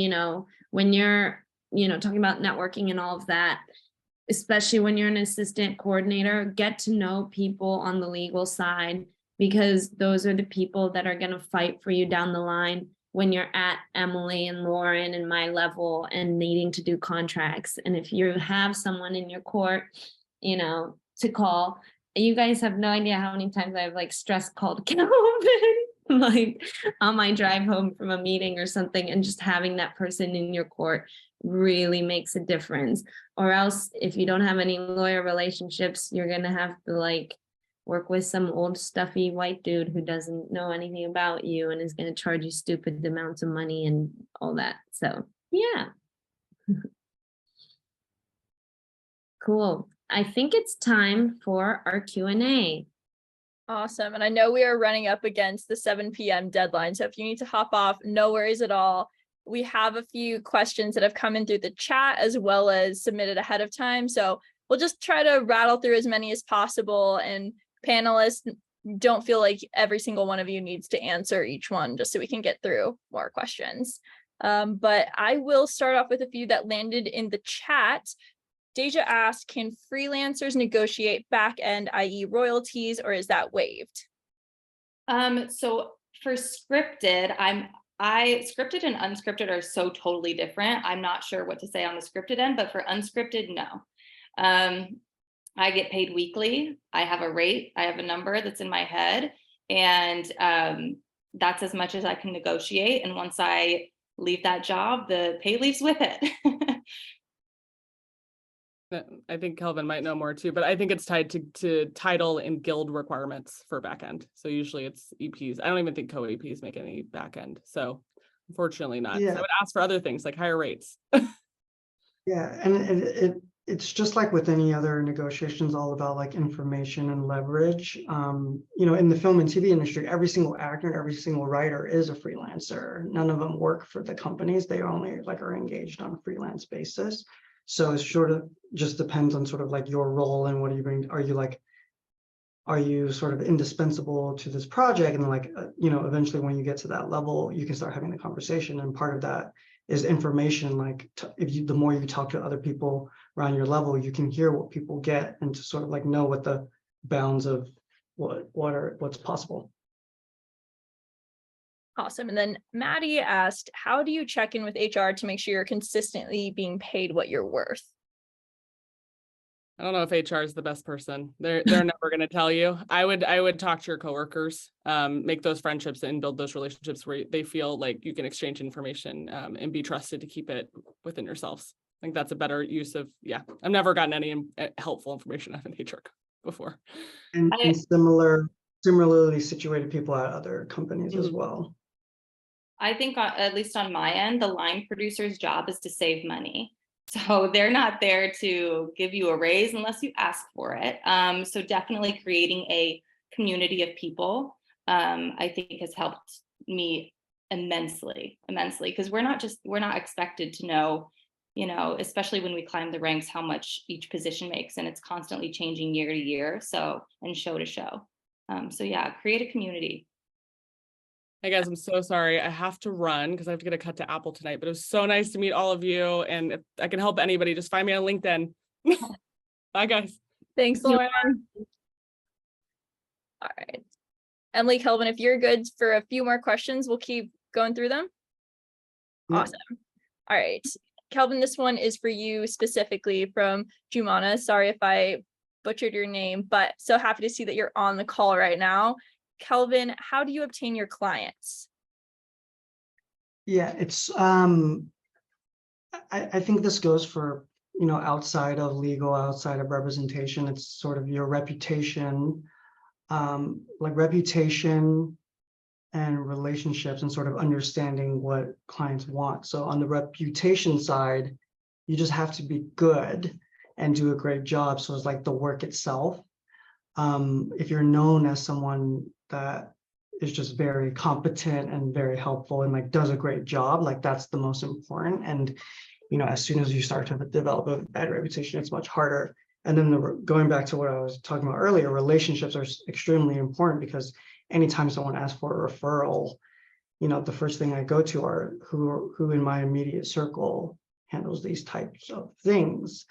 when you're, talking about networking and all of that, especially when you're an assistant coordinator, get to know people on the legal side because those are the people that are going to fight for you down the line when you're at Emily and Lauren and my level and needing to do contracts. And if you have someone in your court, to call, you guys have no idea how many times I've like stress called Calvin like on my drive home from a meeting or something, and just having that person in your court really makes a difference. Or else if you don't have any lawyer relationships, you're gonna have to like work with some old stuffy white dude who doesn't know anything about you and is going to charge you stupid amounts of money and all that. So yeah. Cool. I think it's time for our Q&A. Awesome. And I know we are running up against the 7 p.m. deadline. So if you need to hop off, no worries at all. We have a few questions that have come in through the chat as well as submitted ahead of time. So we'll just try to rattle through as many as possible. And panelists, don't feel like every single one of you needs to answer each one just so we can get through more questions. But I will start off with a few that landed in the chat. Deja asked, can freelancers negotiate back end, i.e. royalties, or is that waived? So for scripted, scripted and unscripted are so totally different. I'm not sure what to say on the scripted end, but for unscripted, no. I get paid weekly. I have a rate, I have a number that's in my head, and that's as much as I can negotiate. And once I leave that job, the pay leaves with it. I think Kelvin might know more too, but I think it's tied to title and guild requirements for backend. So usually it's EPs. I don't even think co-EPs make any backend. So unfortunately not. So I would ask for other things like higher rates. Yeah, and it's just like with any other negotiations, all about like information and leverage. You know, in the film and TV industry, every single actor and every single writer is a freelancer. None of them work for the companies. They only like are engaged on a freelance basis. So it sort of just depends on sort of like your role and what are you bring. Are you sort of indispensable to this project? And like, you know, eventually when you get to that level, you can start having the conversation. And part of that is information. Like the more you talk to other people around your level, you can hear what people get and to sort of like know what the bounds of what's possible. Awesome. And then Maddie asked, how do you check in with HR to make sure you're consistently being paid what you're worth? I don't know if HR is the best person. They're never going to tell you. I would talk to your coworkers, make those friendships and build those relationships where they feel like you can exchange information and be trusted to keep it within yourselves. I think that's a better use of, I've never gotten any helpful information out of an HR before. And similarly situated people at other companies as well. I think at least on my end, the line producer's job is to save money. So they're not there to give you a raise unless you ask for it. So definitely creating a community of people, I think has helped me immensely, because we're not expected to know, you know, especially when we climb the ranks, how much each position makes, and it's constantly changing year to year. So, and show to show. So yeah, create a community. Hey guys, I'm so sorry. I have to run because I have to get a cut to Apple tonight, but it was so nice to meet all of you. And if I can help anybody, just find me on LinkedIn. Bye guys. Thanks, Lauren. All right. Emily, Kelvin, if you're good for a few more questions, we'll keep going through them. Yeah. Awesome. All right. Kelvin, this one is for you specifically from Jumana. Sorry if I butchered your name, but so happy to see that you're on the call right now. Kelvin, how do you obtain your clients? Yeah, it's I think this goes for, you know, outside of legal, outside of representation. It's sort of your reputation, like reputation and relationships and sort of understanding what clients want. So on the reputation side, you just have to be good and do a great job. So it's like the work itself. If you're known as someone that is just very competent and very helpful and like does a great job, like that's the most important. And you know, as soon as you start to develop a bad reputation, it's much harder. And then going back to what I was talking about earlier, relationships are extremely important because anytime someone asks for a referral, you know, the first thing I go to are who in my immediate circle handles these types of things.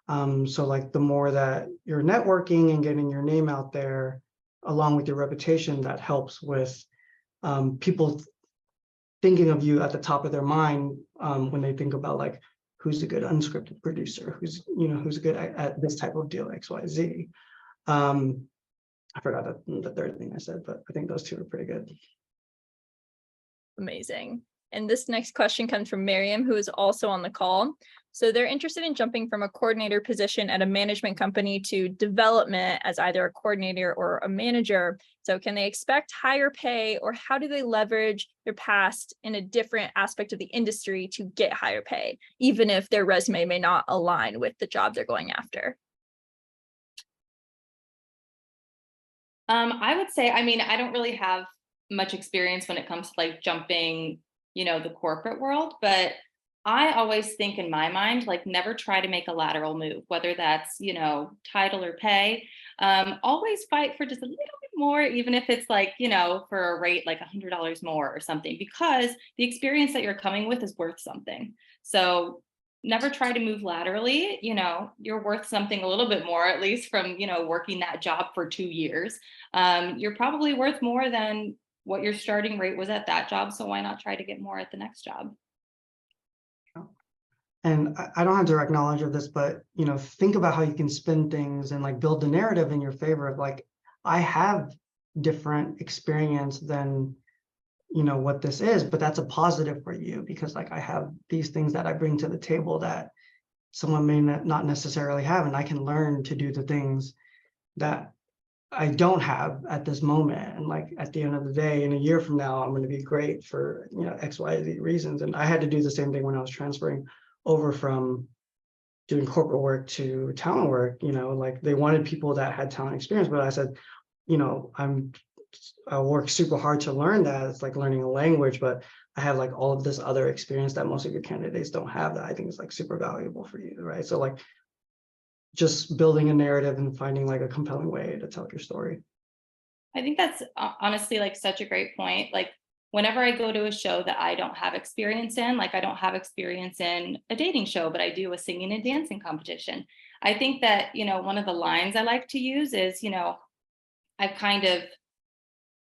So like the more that you're networking and getting your name out there, along with your reputation, that helps with people thinking of you at the top of their mind when they think about like who's a good unscripted producer, who's good at this type of deal, XYZ. I forgot the third thing I said, but I think those two are pretty good. Amazing. And this next question comes from Miriam, who is also on the call. So they're interested in jumping from a coordinator position at a management company to development as either a coordinator or a manager. So can they expect higher pay, or how do they leverage their past in a different aspect of the industry to get higher pay, even if their resume may not align with the job they're going after? I would say, I mean, I don't really have much experience when it comes to like jumping, you know, the corporate world, but I always think in my mind, like never try to make a lateral move, whether that's, you know, title or pay. Always fight for just a little bit more, even if it's like, you know, for a rate like $100 more or something, because the experience that you're coming with is worth something. So never try to move laterally. You know, you're worth something a little bit more, at least from, you know, working that job for 2 years. You're probably worth more than what your starting rate was at that job. So why not try to get more at the next job? And I don't have direct knowledge of this, but you know, think about how you can spin things and like build the narrative in your favor of like, I have different experience than you know what this is, but that's a positive for you because like I have these things that I bring to the table that someone may not necessarily have, and I can learn to do the things that I don't have at this moment. And like at the end of the day, in a year from now, I'm going to be great for you know X, Y, Z reasons. And I had to do the same thing when I was transferring over from doing corporate work to talent work. You know, like they wanted people that had talent experience, but I said, you know, I work super hard to learn that. It's like learning a language, but I have like all of this other experience that most of your candidates don't have that I think is like super valuable for you, right? So like just building a narrative and finding like a compelling way to tell your story. I think that's honestly like such a great point. Like whenever I go to a show that I don't have experience in, like I don't have experience in a dating show, but I do a singing and dancing competition. I think that, you know, one of the lines I like to use is, you know, I've kind of,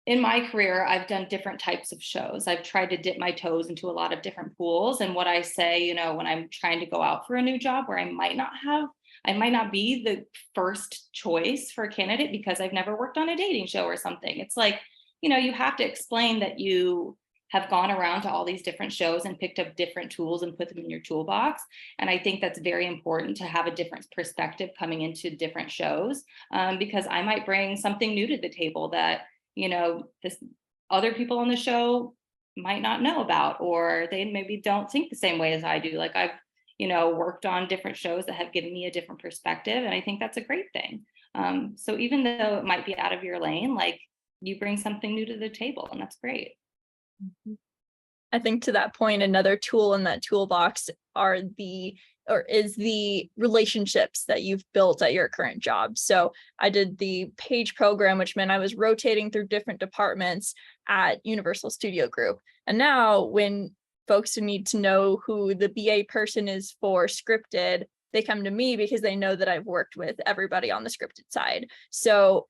in my career, I've done different types of shows. I've tried to dip my toes into a lot of different pools. And what I say, you know, when I'm trying to go out for a new job where I might not be the first choice for a candidate because I've never worked on a dating show or something. It's like, you know, you have to explain that you have gone around to all these different shows and picked up different tools and put them in your toolbox. And I think that's very important to have a different perspective coming into different shows, because I might bring something new to the table that, you know, this other people on the show might not know about, or they maybe don't think the same way as I do. Like I've, you know, worked on different shows that have given me a different perspective. And I think that's a great thing. So even though it might be out of your lane, like you bring something new to the table, and that's great. I think to that point, another tool in that toolbox is the relationships that you've built at your current job. So I did the PAGE program, which meant I was rotating through different departments at Universal Studio Group. And now when folks who need to know who the BA person is for scripted, they come to me because they know that I've worked with everybody on the scripted side. So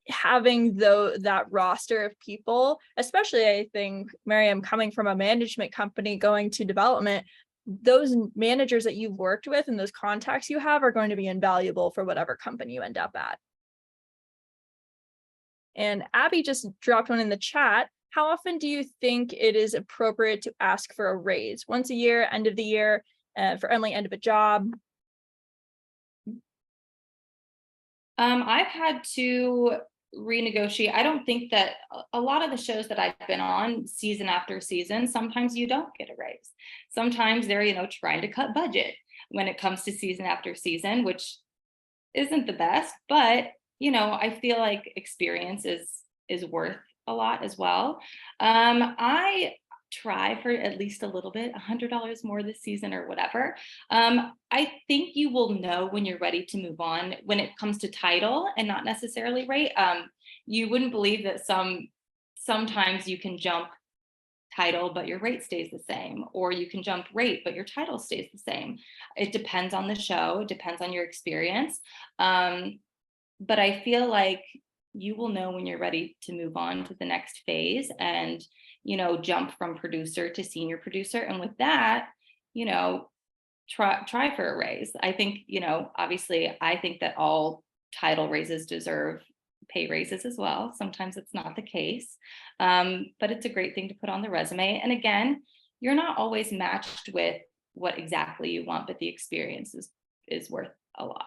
having that roster of people, especially I think, Miriam, coming from a management company going to development, those managers that you've worked with and those contacts you have are going to be invaluable for whatever company you end up at. And Abby just dropped one in the chat. How often do you think it is appropriate to ask for a raise? Once a year, end of the year, for Emily, end of a job? I've had to renegotiate. I don't think that a lot of the shows that I've been on season after season, sometimes you don't get a raise. Sometimes they're, you know, trying to cut budget when it comes to season after season, which isn't the best, but you know, I feel like experience is worth a lot as well. I try for at least a little bit, $100 more this season or whatever. I think you will know when you're ready to move on when it comes to title and not necessarily rate. You wouldn't believe that sometimes you can jump title, but your rate stays the same, or you can jump rate, but your title stays the same. It depends on the show. It depends on your experience. But I feel like you will know when you're ready to move on to the next phase and, you know, jump from producer to senior producer. And with that, you know, try for a raise. I think, you know, obviously I think that all title raises deserve pay raises as well. Sometimes it's not the case, but it's a great thing to put on the resume. And again, you're not always matched with what exactly you want, but the experience is worth a lot.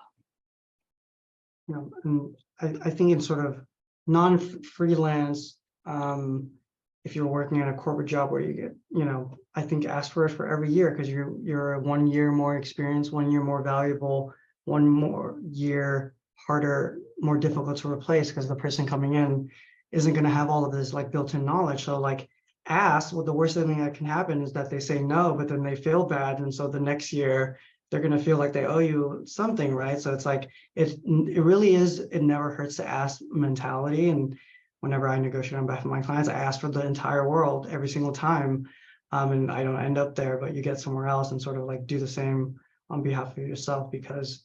You know, and I think in sort of non-freelance, if you're working at a corporate job where you get, you know, I think ask for it for every year because you're 1 year more experienced, 1 year more valuable, 1 more year harder, more difficult to replace because the person coming in isn't going to have all of this like built-in knowledge. So like ask, well, the worst thing that can happen is that they say no, but then they feel bad. And so the next year they're going to feel like they owe you something, right? So it's like, it really is, it never hurts to ask mentality. And whenever I negotiate on behalf of my clients, I ask for the entire world every single time. and I don't end up there, but you get somewhere else and sort of like do the same on behalf of yourself, because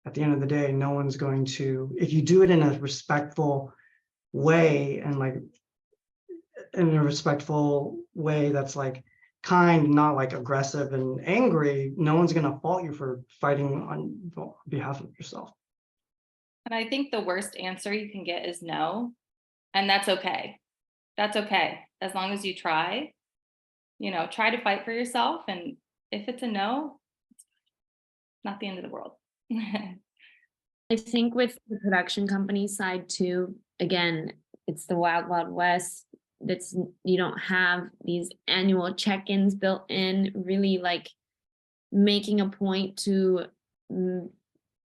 at the end of the day, no one's going to, if you do it in a respectful way and like in a respectful way that's like kind, not like aggressive and angry, no one's going to fault you for fighting on behalf of yourself. And I think the worst answer you can get is no. And that's okay. That's okay. As long as you try, try to fight for yourself. And if it's a no, it's not the end of the world. I think with the production company side too, again, it's the wild, wild west. You don't have these annual check-ins built in, really like making a point to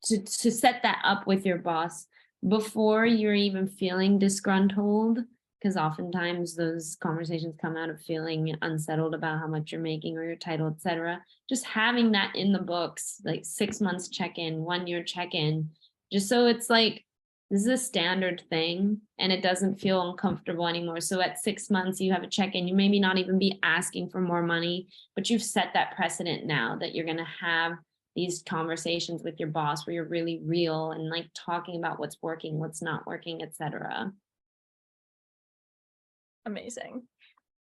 set that up with your boss before you're even feeling disgruntled, because oftentimes those conversations come out of feeling unsettled about how much you're making or your title, etc. Just having that in the books, like 6 months check-in, 1 year check-in, just so it's like this is a standard thing and it doesn't feel uncomfortable anymore. So at 6 months you have a check-in, you maybe not even be asking for more money, but you've set that precedent now that you're going to have these conversations with your boss where you're really real and like talking about what's working, what's not working, etc. Amazing.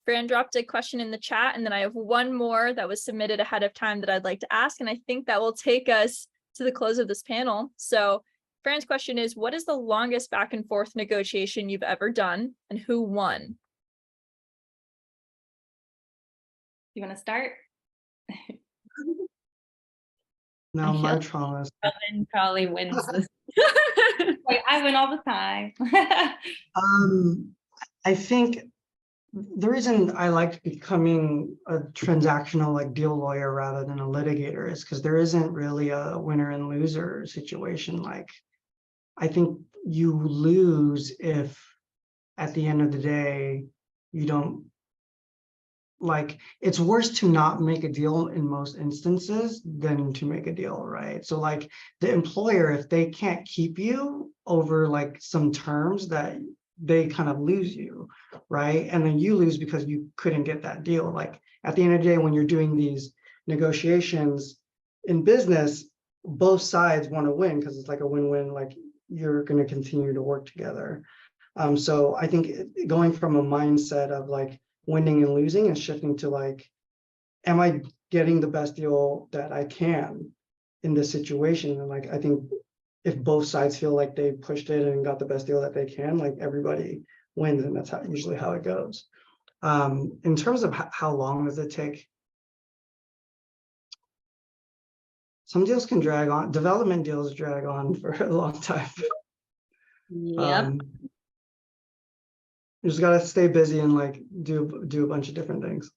Fran dropped a question in the chat, and then I have one more that was submitted ahead of time that I'd like to ask, and I think that will take us to the close of this panel. So Fran's question is, what is the longest back and forth negotiation you've ever done, and who won? You want to start? Now I my feel trauma is Ellen probably wins this. Like, I win all the time. I think the reason I liked becoming a transactional like deal lawyer rather than a litigator is because there isn't really a winner and loser situation. Like, I think you lose if at the end of the day you don't, like, it's worse to not make a deal in most instances than to make a deal, right? So like the employer, if they can't keep you over like some terms, that they kind of lose you, right? And then you lose because you couldn't get that deal. Like at the end of the day, when you're doing these negotiations in business, both sides want to win because it's like a win-win, like you're going to continue to work together. So I think going from a mindset of like winning and losing and shifting to like, am I getting the best deal that I can in this situation? And like, I think if both sides feel like they pushed it and got the best deal that they can, like everybody wins, and that's usually how it goes. In terms of how long does it take? Some deals can drag on. Development deals drag on for a long time. Yep. You just gotta stay busy and like do a bunch of different things.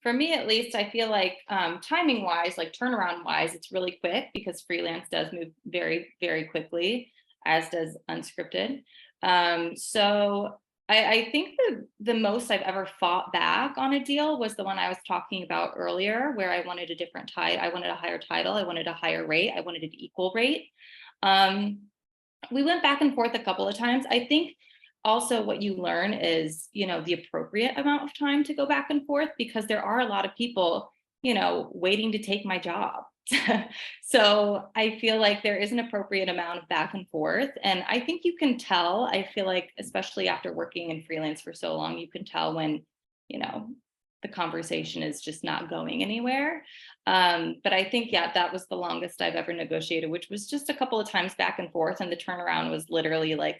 For me, at least, I feel like timing wise, like turnaround wise, it's really quick because freelance does move very, very quickly, as does unscripted. So I think the most I've ever fought back on a deal was the one I was talking about earlier, where I wanted a different title. I wanted a higher title. I wanted a higher rate. I wanted an equal rate. We went back and forth a couple of times. I think also what you learn is, the appropriate amount of time to go back and forth, because there are a lot of people, waiting to take my job. So I feel like there is an appropriate amount of back and forth. And I think you can tell, I feel like, especially after working in freelance for so long, you can tell when, the conversation is just not going anywhere. But I think, yeah, that was the longest I've ever negotiated, which was just a couple of times back and forth. And the turnaround was literally like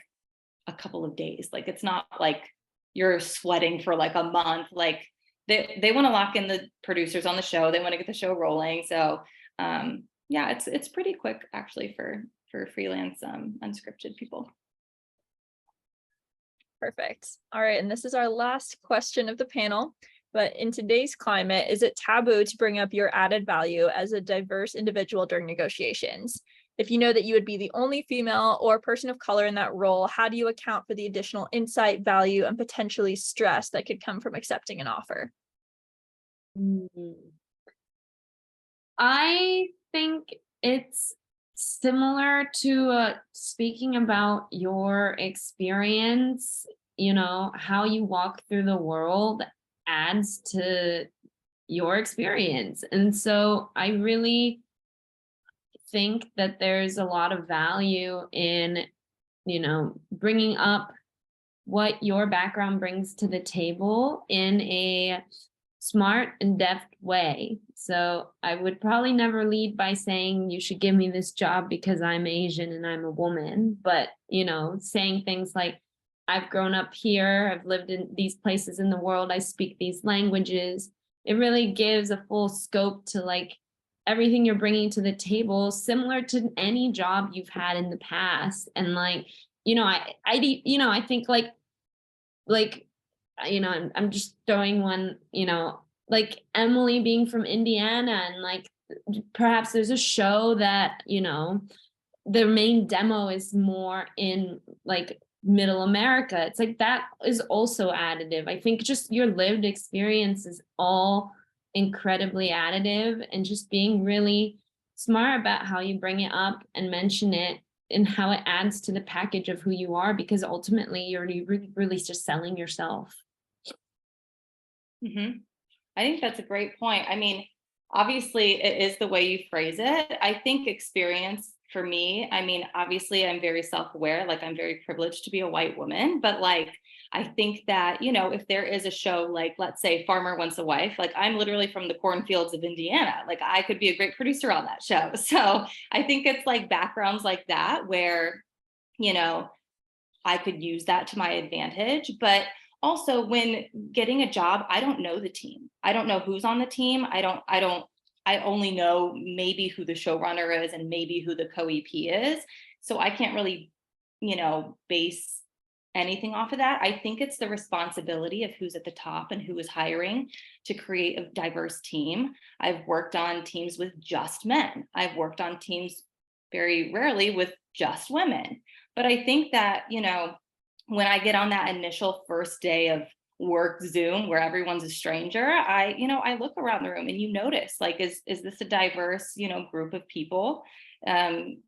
a couple of days. Like, it's not like you're sweating for like a month. Like they want to lock in the producers on the show. They want to get the show rolling. So yeah, it's pretty quick actually for freelance unscripted people. Perfect. All right, and this is our last question of the panel. But in today's climate, is it taboo to bring up your added value as a diverse individual during negotiations? If you know that you would be the only female or person of color in that role, how do you account for the additional insight, value, and potentially stress that could come from accepting an offer? I think it's similar to speaking about your experience. you know, how you walk through the world adds to your experience. And so I really think that there's a lot of value in, you know, bringing up what your background brings to the table in a smart and deft way. So I would probably never lead by saying you should give me this job because I'm Asian and I'm a woman, but, you know, saying things like, I've grown up here, I've lived in these places in the world, I speak these languages. It really gives a full scope to like everything you're bringing to the table, similar to any job you've had in the past. And like, you know, I think like, you know, I'm just throwing one, you know, like Emily being from Indiana, and like perhaps there's a show that, you know, the main demo is more in like middle America. It's like that is also additive. I think just your lived experience is all incredibly additive, and just being really smart about how you bring it up and mention it and how it adds to the package of who you are, because ultimately you're really just selling yourself. Mm-hmm. I think that's a great point. I mean, obviously, it is the way you phrase it. I think experience for me, I mean, obviously, I'm very self-aware, like I'm very privileged to be a white woman, but like, I think that, you know, if there is a show like, let's say, Farmer Wants a Wife, like I'm literally from the cornfields of Indiana, like I could be a great producer on that show. So I think it's like backgrounds like that where, you know, I could use that to my advantage. But also when getting a job, I don't know the team. I don't know who's on the team. I only know maybe who the showrunner is and maybe who the co-EP is. So I can't really, you know, base anything off of that. I think it's the responsibility of who's at the top and who is hiring to create a diverse team. I've worked on teams with just men. I've worked on teams very rarely with just women. But I think that, you know, when I get on that initial first day of work Zoom where everyone's a stranger, I look around the room and you notice, like, is this a diverse, you know, group of people? And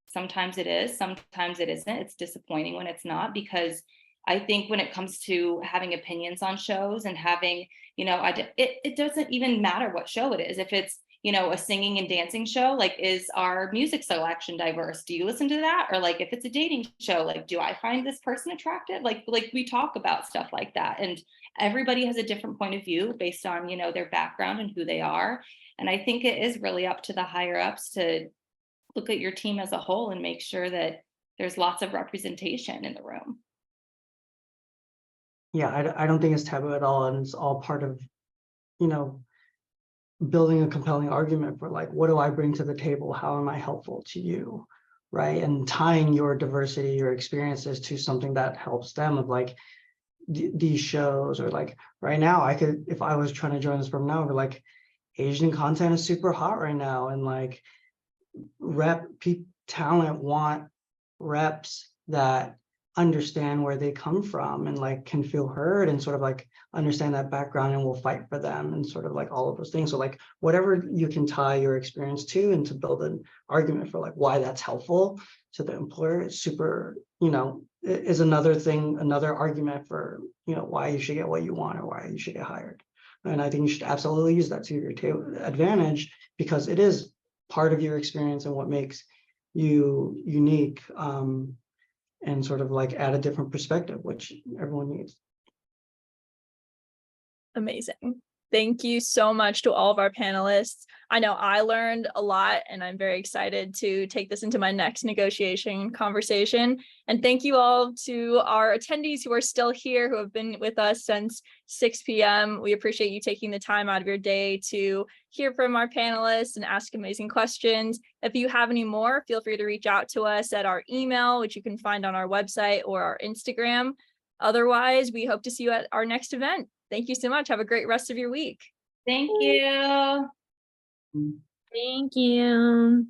sometimes it is, sometimes it isn't. It's disappointing when it's not, because I think when it comes to having opinions on shows and having, you know, it doesn't even matter what show it is. If it's, you know, a singing and dancing show, like, is our music selection diverse? Do you listen to that? Or like, if it's a dating show, like, do I find this person attractive? Like we talk about stuff like that. And everybody has a different point of view based on, you know, their background and who they are. And I think it is really up to the higher ups to look at your team as a whole and make sure that there's lots of representation in the room. Yeah, I don't think it's taboo at all, and it's all part of, you know, building a compelling argument for like, what do I bring to the table? How am I helpful to you? Right. And tying your diversity, your experiences to something that helps them, of like these shows, or like right now, I could, if I was trying to join this from now, but like Asian content is super hot right now. And like talent want reps that understand where they come from and like can feel heard and sort of like understand that background and will fight for them and sort of like all of those things. So like whatever you can tie your experience to and to build an argument for like why that's helpful to the employer, it's super, you know, is another thing, another argument for, you know, why you should get what you want or why you should get hired. And I think you should absolutely use that to your advantage, because it is part of your experience and what makes you unique, and sort of like add a different perspective, which everyone needs. Amazing. Thank you so much to all of our panelists. I know I learned a lot, and I'm very excited to take this into my next negotiation conversation. And thank you all to our attendees who are still here, who have been with us since 6 p.m. We appreciate you taking the time out of your day to hear from our panelists and ask amazing questions. If you have any more, feel free to reach out to us at our email, which you can find on our website or our Instagram. Otherwise, we hope to see you at our next event. Thank you so much. Have a great rest of your week. Thank you. Thank you.